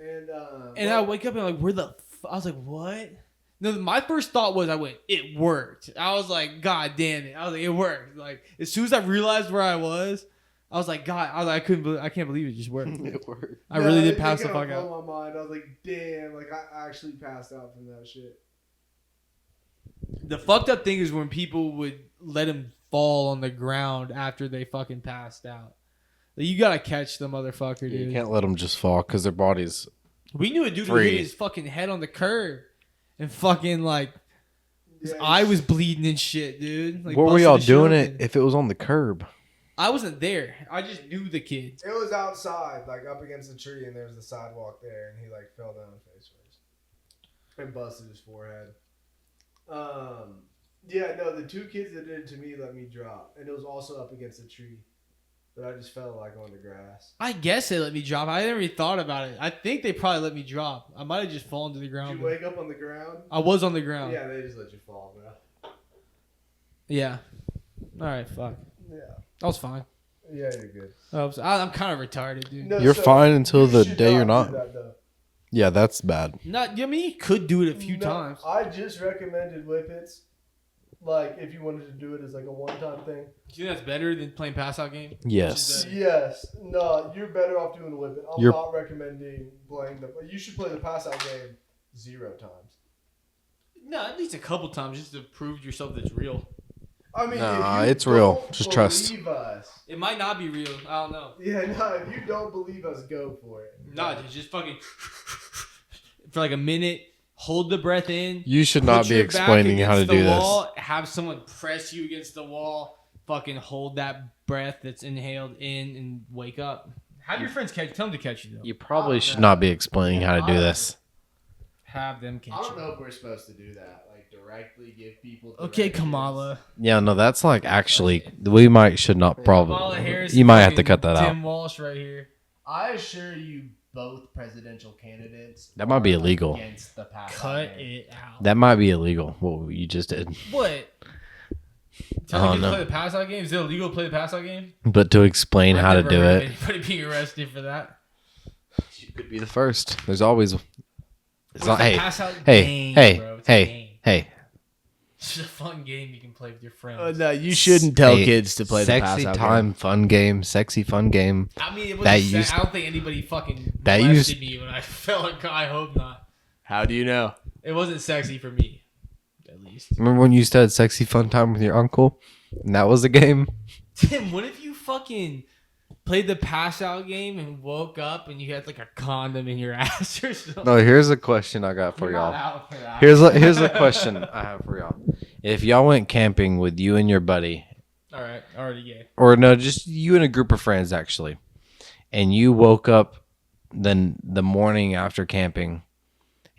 Speaker 1: And
Speaker 3: I wake up and I'm like, where the I was like, what? No, my first thought was it worked. I was like, God damn it. I was like, it worked. Like, as soon as I realized where I was like, God, I can't believe it just worked.
Speaker 4: It worked.
Speaker 3: I really did
Speaker 1: it
Speaker 3: pass the
Speaker 1: kinda
Speaker 3: fuck out.
Speaker 1: blew my mind. I was like, damn, like I actually passed out from that shit.
Speaker 3: The fucked up thing is when people would let him fall on the ground after they fucking passed out. Like, you gotta catch the motherfucker,
Speaker 4: You
Speaker 3: dude.
Speaker 4: can't let them just fall because their bodies.
Speaker 3: We knew a dude who
Speaker 4: Free.
Speaker 3: hit his fucking head on the curb and fucking like his
Speaker 1: Yeah,
Speaker 3: eye was bleeding and shit, dude. Like,
Speaker 4: Where were
Speaker 3: busted
Speaker 4: y'all
Speaker 3: his shit
Speaker 4: doing
Speaker 3: open.
Speaker 4: it if it was on the curb?
Speaker 3: I wasn't there. I just knew the kid.
Speaker 1: It was outside, like up against a tree, and there was a sidewalk there, and he like fell down face first and busted his forehead. Yeah, no, the 2 kids that did it to me let me drop, and it was also up against a tree, but I just fell like on the grass.
Speaker 3: I guess they let me drop. I never really thought about it. I think they probably let me drop. I might have just fallen to the
Speaker 1: Did
Speaker 3: ground.
Speaker 1: you wake up on the ground?
Speaker 3: I was on the ground.
Speaker 1: Yeah, they just let you fall, bro.
Speaker 3: Yeah. All right, fuck.
Speaker 1: Yeah,
Speaker 3: I was fine.
Speaker 1: yeah, you're good.
Speaker 3: I'm kind of retarded, dude.
Speaker 1: No,
Speaker 4: You're
Speaker 1: so
Speaker 4: fine until
Speaker 1: you
Speaker 4: the
Speaker 1: should
Speaker 4: day you're
Speaker 1: do
Speaker 4: not.
Speaker 1: that, though.
Speaker 4: Yeah, that's bad.
Speaker 3: Not. I mean, you could do it a few
Speaker 1: No,
Speaker 3: times.
Speaker 1: I just recommended whippets. Like, if you wanted to do it as like a one-time thing.
Speaker 3: Do you think that's better than playing pass out game?
Speaker 4: Yes.
Speaker 1: Yes. No, you're better off doing the whippet. I'm
Speaker 4: You're-
Speaker 1: not recommending playing the. You should play the pass-out game 0 times.
Speaker 3: No, at least a couple times just to prove yourself that it's real.
Speaker 1: I mean,
Speaker 4: Nah,
Speaker 1: if you
Speaker 4: it's real.
Speaker 1: don't
Speaker 4: Just trust.
Speaker 1: believe us.
Speaker 3: It might not be real. I don't know.
Speaker 1: Yeah, no, if you don't believe us, go for it.
Speaker 3: Nah, dude, just fucking for like a minute. Hold the breath in.
Speaker 4: You should
Speaker 3: put
Speaker 4: not be
Speaker 3: your back
Speaker 4: explaining how to
Speaker 3: against
Speaker 4: do
Speaker 3: the
Speaker 4: this.
Speaker 3: wall, have someone press you against the wall. Fucking hold that breath that's inhaled in and wake up. Have your friends catch. Tell them to catch you though.
Speaker 4: You probably should not be explaining how to do this.
Speaker 3: Have them catch
Speaker 1: I don't
Speaker 3: you.
Speaker 1: know if we're supposed to do that. Like, directly give people.
Speaker 3: Okay,
Speaker 1: directions.
Speaker 3: Kamala.
Speaker 4: Yeah, no, that's like actually we should not
Speaker 3: Kamala
Speaker 4: probably.
Speaker 3: Harris.
Speaker 4: You might have to
Speaker 3: fucking
Speaker 4: cut that out.
Speaker 3: Tim Walsh right here.
Speaker 1: I assure you, both presidential candidates.
Speaker 4: That might be
Speaker 1: are
Speaker 4: illegal.
Speaker 1: Against the pass-out
Speaker 3: Cut
Speaker 1: game.
Speaker 3: it out.
Speaker 4: That might be illegal. What you just did,
Speaker 3: What? Tell
Speaker 4: Oh,
Speaker 3: me to
Speaker 4: no.
Speaker 3: play the pass out game. Is it illegal to play the pass out game?
Speaker 4: but to explain how to
Speaker 3: I've
Speaker 4: do
Speaker 3: never heard
Speaker 4: it,
Speaker 3: of Anybody being arrested for that?
Speaker 4: you could be the first. There's always. It's
Speaker 3: It's
Speaker 4: not.
Speaker 3: a
Speaker 4: Hey,
Speaker 3: pass-out
Speaker 4: hey,
Speaker 3: game,
Speaker 4: hey,
Speaker 3: bro. It's a
Speaker 4: hey,
Speaker 3: game.
Speaker 4: hey.
Speaker 3: It's just a fun game you can play with your friends.
Speaker 1: No, you shouldn't tell
Speaker 4: Hey,
Speaker 1: kids to play the
Speaker 4: sexy
Speaker 1: pass-out
Speaker 4: time, fun game, sexy fun game.
Speaker 3: I mean, it was
Speaker 4: That
Speaker 3: I
Speaker 4: used-
Speaker 3: don't think anybody fucking
Speaker 4: that
Speaker 3: molested me when I felt. I hope not.
Speaker 1: How do you know?
Speaker 3: It wasn't sexy for me, at least.
Speaker 4: Remember when you used to have sexy fun time with your uncle, and that was a game?
Speaker 3: Tim, what if you fucking played the pass out game and woke up and you had like a condom in your ass or something?
Speaker 4: No, here's a question I got for
Speaker 3: You're not
Speaker 4: y'all.
Speaker 3: out for that.
Speaker 4: Here's a question I have for y'all. If y'all went camping with you and your buddy,
Speaker 3: All right, already gay.
Speaker 4: or no, just you and a group of friends actually, and you woke up then the morning after camping,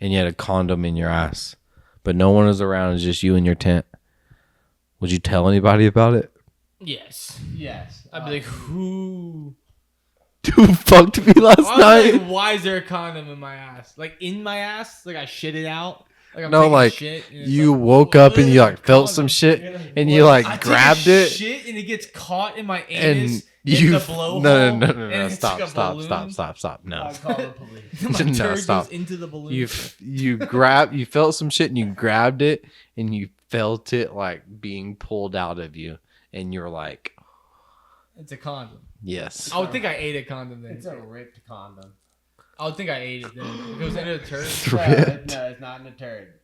Speaker 4: and you had a condom in your ass, but no one was around, it's just you in your tent, would you tell anybody about it?
Speaker 3: Yes. I'd be like, who?
Speaker 4: Who fucked me last
Speaker 3: I was
Speaker 4: night?
Speaker 3: like, why is there a condom in my ass? Like in my ass? Like I shit it out? Like I'm
Speaker 4: No,
Speaker 3: taking
Speaker 4: like
Speaker 3: shit and it's
Speaker 4: you
Speaker 3: like,
Speaker 4: woke
Speaker 3: "Whoa,
Speaker 4: up and you like felt
Speaker 3: condom."
Speaker 4: some shit and you
Speaker 3: I
Speaker 4: like
Speaker 3: take
Speaker 4: grabbed
Speaker 3: a
Speaker 4: it
Speaker 3: shit and it gets caught in my
Speaker 4: and
Speaker 3: anus.
Speaker 4: you
Speaker 3: the
Speaker 4: f-
Speaker 3: blowhole.
Speaker 4: no,
Speaker 3: and it's like a
Speaker 4: stop
Speaker 3: balloon.
Speaker 4: no.
Speaker 1: I call the police.
Speaker 3: My
Speaker 4: No,
Speaker 3: turd
Speaker 4: stop.
Speaker 3: goes into the balloon.
Speaker 4: You felt some shit and you grabbed it and you felt it like being pulled out of you and you're like,
Speaker 3: It's a condom.
Speaker 4: yes.
Speaker 3: I would think I ate a condom then.
Speaker 1: It's a ripped condom.
Speaker 3: I would think I ate it then. If it was in a turd.
Speaker 4: Ripped.
Speaker 1: No, it's not in a turd.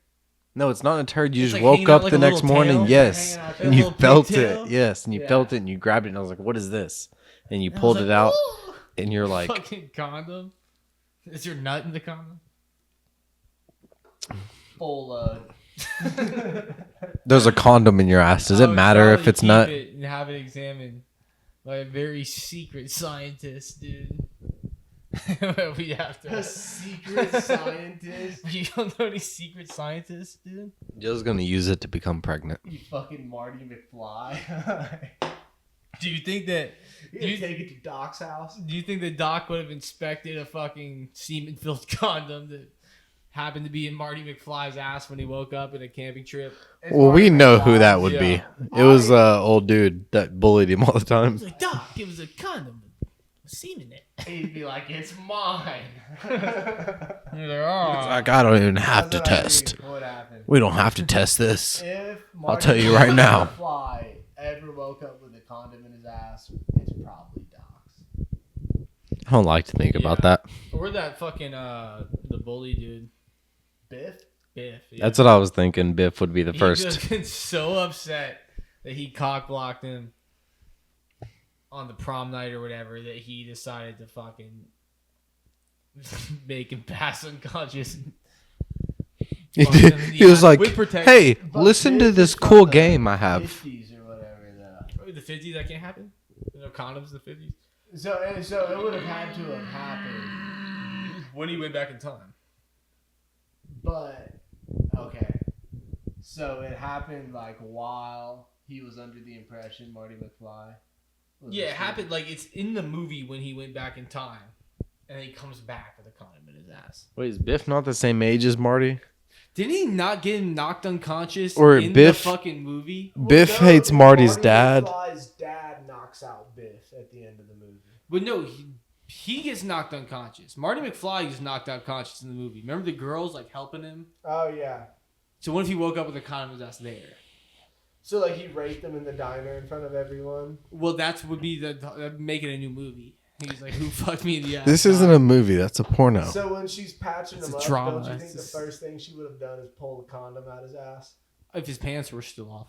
Speaker 4: No, it's not a turd. You
Speaker 3: It's
Speaker 4: just
Speaker 3: like
Speaker 4: woke
Speaker 3: hanging out
Speaker 4: up
Speaker 3: like
Speaker 4: the
Speaker 3: a
Speaker 4: next
Speaker 3: little
Speaker 4: morning,
Speaker 3: tail?
Speaker 4: yes,
Speaker 1: Hanging out
Speaker 4: and
Speaker 3: like a
Speaker 4: you
Speaker 3: little
Speaker 4: felt
Speaker 3: pigtail?
Speaker 4: it, yes, and you
Speaker 1: Yeah.
Speaker 4: felt it, and you grabbed it, and I was like, "What is this?" And you
Speaker 3: And I
Speaker 4: pulled
Speaker 3: was
Speaker 4: it
Speaker 3: like,
Speaker 4: out,
Speaker 3: "Ooh."
Speaker 4: and you're like,
Speaker 3: Fucking condom. Is your nut in the condom?
Speaker 1: Full load.
Speaker 4: "There's a condom in your ass. Does
Speaker 3: I
Speaker 4: it
Speaker 3: would
Speaker 4: matter if
Speaker 3: probably
Speaker 4: it's
Speaker 3: keep
Speaker 4: not?"
Speaker 3: it and have it examined by a very secret scientist, dude. We have
Speaker 1: A
Speaker 3: to.
Speaker 1: secret scientist.
Speaker 3: You don't know any secret scientists, dude?
Speaker 4: Jill's gonna use it to become pregnant.
Speaker 1: You fucking Marty McFly.
Speaker 3: Do you think that?
Speaker 1: You
Speaker 3: Do you,
Speaker 1: take it to Doc's house?
Speaker 3: do you think the doc would have inspected a fucking semen-filled condom that happened to be in Marty McFly's ass when he woke up in a camping trip?
Speaker 4: Well, we know who that would be.
Speaker 3: Yeah.
Speaker 4: It was old dude that bullied him all the time.
Speaker 3: He's like, Doc, it was a condom with semen in it.
Speaker 1: He'd be like, "It's mine."
Speaker 3: He's like, oh.
Speaker 4: Like, I don't even have to
Speaker 1: That's what I
Speaker 4: test.
Speaker 1: think would happen.
Speaker 4: We don't have to test this.
Speaker 1: If
Speaker 4: I'll tell you right now.
Speaker 1: McFly ever woke up with a condom in his ass, it's probably Doc's.
Speaker 4: I don't like to think about
Speaker 3: Yeah.
Speaker 4: that.
Speaker 3: Or that fucking the bully dude,
Speaker 1: Biff?
Speaker 3: Biff. Yeah.
Speaker 4: That's what I was thinking. Biff would be the
Speaker 3: He
Speaker 4: first.
Speaker 3: was been so upset that he cock blocked him on the prom night or whatever that he decided to fucking make him pass unconscious.
Speaker 4: He,
Speaker 3: Fuck him in the
Speaker 4: he was
Speaker 3: eye
Speaker 4: like,
Speaker 3: with protection.
Speaker 4: "Hey,
Speaker 1: But
Speaker 4: listen to
Speaker 1: Biff
Speaker 4: this
Speaker 1: is from
Speaker 4: cool
Speaker 1: the
Speaker 4: game I have."
Speaker 1: 50s or whatever, though.
Speaker 3: Oh, the 50s, that can't happen? There's no condoms in the 50s?
Speaker 1: So it would have had to have happened.
Speaker 3: When he went back in time.
Speaker 1: But, okay. So it happened like while he was under the impression Marty McFly was
Speaker 3: Yeah, it
Speaker 1: asleep.
Speaker 3: happened like it's in the movie when he went back in time. And then he comes back with a condom in his ass.
Speaker 4: Wait, is Biff not the same age as Marty?
Speaker 3: Didn't he not get knocked unconscious
Speaker 4: Or
Speaker 3: in
Speaker 4: Biff-
Speaker 3: the fucking movie?
Speaker 4: Biff hates Marty's dad.
Speaker 1: McFly's dad knocks out Biff at the end of the movie.
Speaker 3: But no, he gets knocked unconscious. Marty McFly gets knocked unconscious in the movie. Remember the girls like helping him?
Speaker 1: Oh, yeah.
Speaker 3: So what if he woke up with a condom in his ass there?
Speaker 1: So, like, he raped them in the diner in front of everyone.
Speaker 3: Well, that would be make it a new movie. He's like, who fucked me in the ass?
Speaker 4: This isn't a movie. That's a porno.
Speaker 1: So when she's patching
Speaker 3: It's
Speaker 1: him
Speaker 3: a
Speaker 1: up,
Speaker 3: drama.
Speaker 1: don't you
Speaker 3: It's
Speaker 1: think
Speaker 3: just-
Speaker 1: the first thing she would have done is pull the condom out his ass?
Speaker 3: If his pants were still off.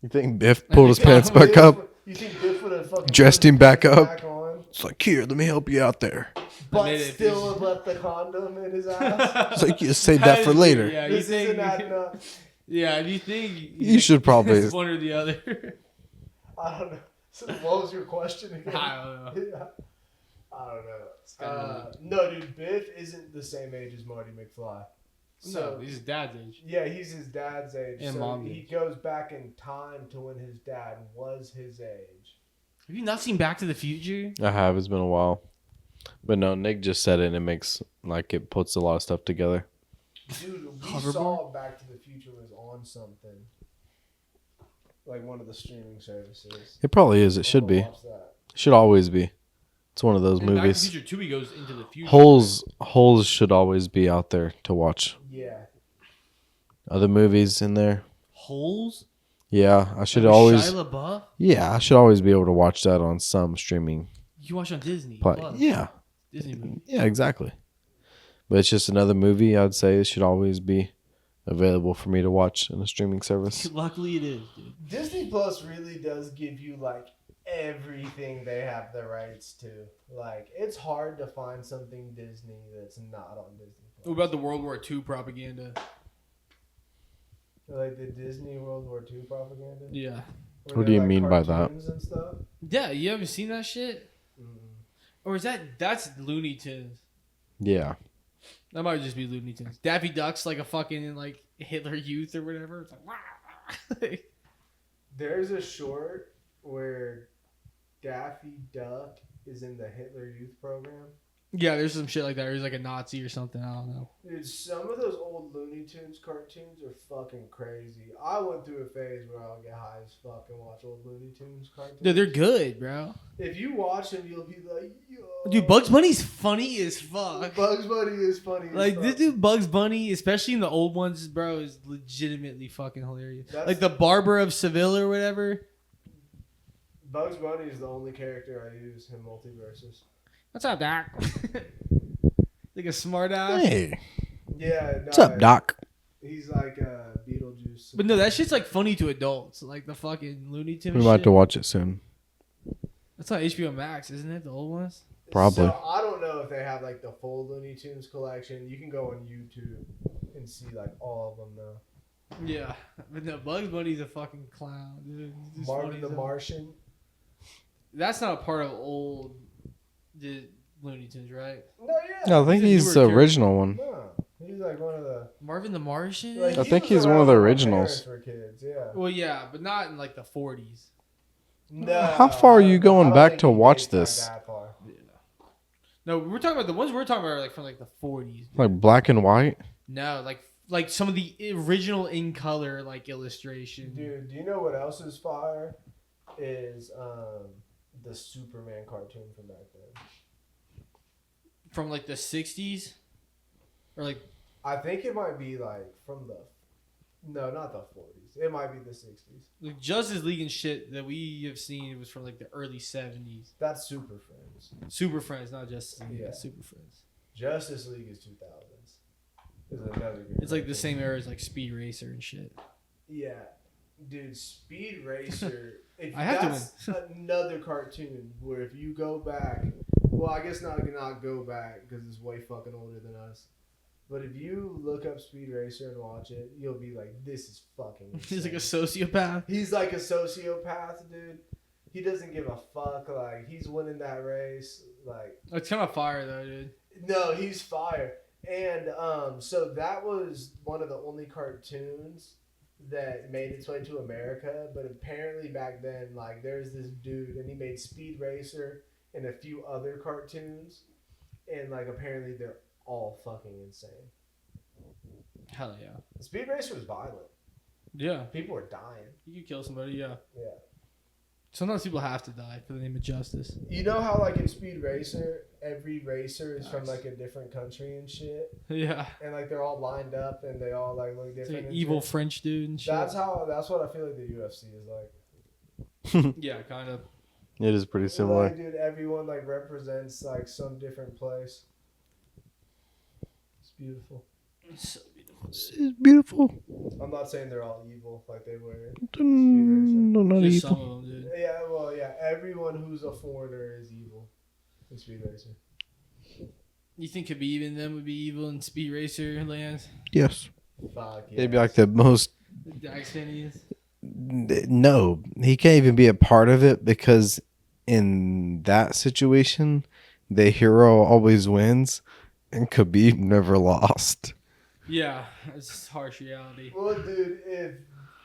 Speaker 4: You think Biff pulled his pants
Speaker 1: Biff
Speaker 4: back up?
Speaker 1: You think Biff would have fucking
Speaker 4: Dressed
Speaker 1: put his
Speaker 4: him back
Speaker 1: pants
Speaker 4: up?
Speaker 1: back on,
Speaker 4: It's like, here, let me help you out there.
Speaker 1: but
Speaker 3: made it
Speaker 1: still
Speaker 3: easy.
Speaker 1: have left the condom in his ass?
Speaker 4: It's like, you save that for later.
Speaker 3: Yeah, you
Speaker 1: This isn't
Speaker 3: think?
Speaker 1: adding up.
Speaker 3: Yeah, do you think?
Speaker 4: You should probably-
Speaker 3: It's one or the other.
Speaker 1: I don't know. So what was your question again?
Speaker 3: I don't know.
Speaker 1: Yeah. I don't know.
Speaker 3: gotta
Speaker 1: No, dude, Biff isn't the same age as Marty McFly. So
Speaker 3: No, he's his dad's age.
Speaker 1: yeah, he's his dad's age.
Speaker 3: And
Speaker 1: so
Speaker 3: mom's
Speaker 1: he
Speaker 3: age.
Speaker 1: goes back in time to when his dad was his age.
Speaker 3: Have you not seen Back to the Future?
Speaker 4: I have. It's been a while. But no, Nick just said it and it makes, like, it puts a lot of stuff together.
Speaker 1: Dude, we
Speaker 3: Hoverboard?
Speaker 1: saw Back to the Future was on something. Like one of the streaming services.
Speaker 4: It probably is. It should
Speaker 1: I'm gonna
Speaker 4: be.
Speaker 1: watch that.
Speaker 4: It should always be. It's one of those
Speaker 3: In Back to the
Speaker 4: movies.
Speaker 3: Future 2, he goes into the future.
Speaker 4: Holes should always be out there to watch.
Speaker 1: Yeah.
Speaker 4: Other movies in there.
Speaker 3: Holes?
Speaker 4: Yeah, I should
Speaker 3: Like with
Speaker 4: always.
Speaker 3: Shia LaBeouf?
Speaker 4: Yeah, I should always be able to watch that on some streaming.
Speaker 3: You can watch it on Disney.
Speaker 4: But
Speaker 3: Plus.
Speaker 4: yeah,
Speaker 3: Disney movie.
Speaker 4: yeah, exactly. But it's just another movie. I'd say it should always be available for me to watch in a streaming service.
Speaker 3: Luckily it is, dude.
Speaker 1: Disney Plus really does give you like everything they have the rights to. Like it's hard to find something Disney that's not on Disney Plus.
Speaker 3: What about the World War II propaganda?
Speaker 1: Like the Disney World War II propaganda?
Speaker 3: Yeah.
Speaker 1: Where
Speaker 4: What do
Speaker 1: they're,
Speaker 4: you
Speaker 1: like,
Speaker 4: mean by that?
Speaker 1: cartoons and stuff?
Speaker 3: Yeah, you haven't seen that shit?
Speaker 1: Mm.
Speaker 3: Or is that's Looney Tunes?
Speaker 4: Yeah.
Speaker 3: That might just be Looney Tunes. Daffy Duck's like a fucking like Hitler Youth or whatever. It's like,
Speaker 1: There's a short where Daffy Duck is in the Hitler Youth Program.
Speaker 3: Yeah, there's some shit like that. Or he's like a Nazi or something. I don't know.
Speaker 1: Dude, some of those old Looney Tunes cartoons are fucking crazy. I went through a phase where I'll get high as fuck and watch old Looney Tunes cartoons.
Speaker 3: Dude, they're good, bro.
Speaker 1: If you watch them, you'll be like, yo.
Speaker 3: Dude, Bugs Bunny's funny as fuck.
Speaker 1: Bugs Bunny is funny as
Speaker 3: Like
Speaker 1: fuck.
Speaker 3: this dude, Bugs Bunny, especially in the old ones, bro, is legitimately fucking hilarious.
Speaker 1: That's-
Speaker 3: Like the Barber of Seville or whatever.
Speaker 1: Bugs Bunny is the only character I use in Multiverses.
Speaker 3: What's up, Doc? Like a smart ass.
Speaker 4: Hey,
Speaker 1: Yeah.
Speaker 4: what's up, Doc?
Speaker 1: He's like Beetlejuice.
Speaker 3: But no, that shit's like funny to adults. Like the fucking Looney Tunes.
Speaker 4: We might have
Speaker 3: shit.
Speaker 4: to watch it soon.
Speaker 3: That's on HBO Max, isn't it? The old ones.
Speaker 4: Probably.
Speaker 1: So I don't know if they have like the full Looney Tunes collection. You can go on YouTube and see like all of them though.
Speaker 3: Yeah, but no, Bugs Bunny's a fucking clown, dude. He's just funny
Speaker 1: Marvin the
Speaker 3: as hell.
Speaker 1: Martian.
Speaker 3: That's not a part of old the Looney Tunes, right?
Speaker 1: No, yeah.
Speaker 4: No, I think
Speaker 3: He's a
Speaker 4: he's
Speaker 3: newer
Speaker 4: the original one.
Speaker 1: No, he's like one of the.
Speaker 3: Marvin the Martian.
Speaker 1: Like,
Speaker 4: I
Speaker 1: he
Speaker 4: think
Speaker 1: was
Speaker 4: he's one
Speaker 1: around
Speaker 4: of the
Speaker 1: when my
Speaker 4: originals.
Speaker 1: parents were kids, yeah.
Speaker 3: Well, yeah, but not in like the 40s.
Speaker 1: No.
Speaker 4: How far are you going
Speaker 1: I don't
Speaker 4: back
Speaker 1: think
Speaker 4: to
Speaker 1: he
Speaker 4: watch
Speaker 1: dates back
Speaker 4: this?
Speaker 1: that far.
Speaker 3: No, we're talking about the ones we're talking about are like from like the 40s.
Speaker 4: Like black and white?
Speaker 3: No, like some of the original in color like illustration.
Speaker 1: Dude, do you know what else is fire? Is the Superman cartoon from back then.
Speaker 3: From like the 60s, or like
Speaker 1: I think it might be like from the. No, not the 40s. It might be the 60s.
Speaker 3: Justice League and shit that we have seen was from like the early 70s.
Speaker 1: That's Super Friends.
Speaker 3: Super Friends, not Justice League.
Speaker 1: Yeah.
Speaker 3: Yeah, Super Friends.
Speaker 1: Justice League is 2000s. Is another good
Speaker 3: It's like the
Speaker 1: cartoon.
Speaker 3: same era as like Speed Racer and shit.
Speaker 1: Yeah, dude, Speed Racer. If
Speaker 3: I have to
Speaker 1: that's another cartoon where if you go back, well, I guess not go back because it's way fucking older than us. But if you look up Speed Racer and watch it, you'll be like, "This is fucking."
Speaker 3: He's like a
Speaker 1: insane."
Speaker 3: sociopath.
Speaker 1: He's like a sociopath, dude. He doesn't give a fuck. Like he's winning that race. Like
Speaker 3: It's kind of fire though, dude.
Speaker 1: no, he's fire. And so that was one of the only cartoons that made its way to America. But apparently back then, like there's this dude, and he made Speed Racer and a few other cartoons, and like apparently they're all fucking insane.
Speaker 3: Hell yeah.
Speaker 1: Speed Racer was violent.
Speaker 3: Yeah,
Speaker 1: People were dying.
Speaker 3: you could kill somebody. Yeah.
Speaker 1: Yeah.
Speaker 3: Sometimes people have to die for the name of justice.
Speaker 1: You know how like in Speed Racer, every racer is from like a different country and shit,
Speaker 3: Yeah.
Speaker 1: and like they're all lined up and they all like look
Speaker 3: It's
Speaker 1: different.
Speaker 3: like
Speaker 1: and
Speaker 3: evil
Speaker 1: shit?
Speaker 3: French dude and shit.
Speaker 1: That's what I feel like the UFC is like.
Speaker 3: Yeah, kind of.
Speaker 4: It is pretty
Speaker 1: Like,
Speaker 4: similar.
Speaker 1: dude, everyone like represents like some different place. It's beautiful.
Speaker 3: So beautiful.
Speaker 4: It's beautiful.
Speaker 1: I'm not saying they're all evil like they were.
Speaker 4: No, not
Speaker 3: Just
Speaker 4: evil.
Speaker 3: some of them, dude.
Speaker 1: Yeah, well, yeah. Everyone who's a foreigner is evil in Speed Racer.
Speaker 3: You think Khabib and them would be evil in Speed Racer land?
Speaker 4: Yes.
Speaker 1: Fuck yeah.
Speaker 4: They'd be like the most.
Speaker 3: Dax Fanny is.
Speaker 4: No, he can't even be a part of it because in that situation, the hero always wins, and Khabib never lost.
Speaker 3: Yeah, it's harsh reality.
Speaker 1: Well, dude, if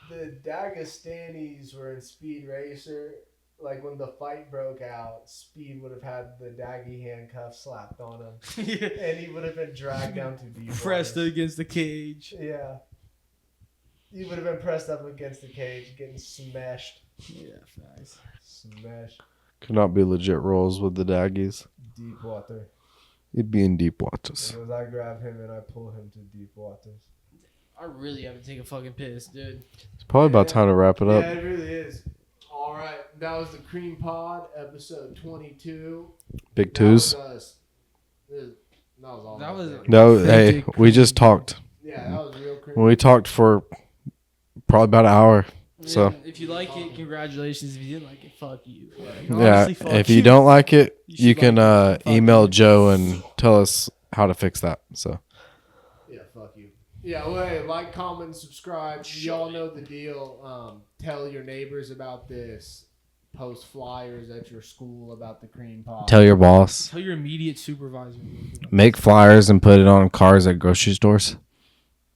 Speaker 1: the Dagestanis were in Speed Racer, like when the fight broke out, Speed would have had the Daggy handcuffs slapped on him,
Speaker 3: Yeah.
Speaker 1: and he would have been dragged down to deep
Speaker 3: Pressed
Speaker 1: waters.
Speaker 3: against the cage.
Speaker 1: Yeah. He would have been pressed up against the cage, getting smashed.
Speaker 3: Yeah, facts.
Speaker 1: Smashed.
Speaker 4: Could not be legit roles with the Daggies.
Speaker 1: Deep water.
Speaker 4: He'd be in deep waters.
Speaker 1: And as I grab him and I pull him to deep waters.
Speaker 3: I really have to take a fucking piss, dude.
Speaker 4: It's probably about time to wrap it up.
Speaker 1: Yeah, it really is. All right. That was the Cream Pod, episode 22.
Speaker 4: Big twos.
Speaker 1: That was us. That was all.
Speaker 3: That was-
Speaker 4: No, hey,
Speaker 3: Authentic
Speaker 4: we just talked.
Speaker 1: Yeah, that was real cream.
Speaker 4: We talked for probably about an hour. So-
Speaker 3: Yeah, if you like it, congratulations. If you didn't like it, fuck you. Like,
Speaker 4: Yeah,
Speaker 3: honestly, fuck
Speaker 4: if you don't like it,
Speaker 3: You
Speaker 4: you
Speaker 3: should
Speaker 4: can
Speaker 3: like it. Fuck
Speaker 4: email
Speaker 3: you.
Speaker 4: Joe and tell us how to fix that. So
Speaker 1: Yeah, fuck you. Yeah, well, hey, like, comment, subscribe. Y'all know the deal. Tell your neighbors about this. Post flyers at your school about the Cream Pod.
Speaker 4: tell your boss.
Speaker 3: Tell your immediate supervisor.
Speaker 4: Make flyers and put it on cars at grocery stores.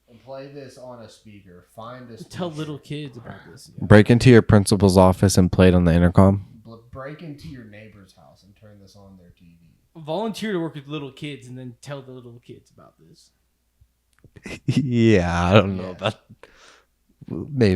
Speaker 1: And play this on a speaker. Find a speaker.
Speaker 3: Tell little kids about this.
Speaker 4: Break into your principal's office and play it on the intercom.
Speaker 1: Break into your neighbor's house and turn this on their TV.
Speaker 3: Volunteer to work with little kids and then tell the little kids about this.
Speaker 4: Yeah, I don't know about maybe.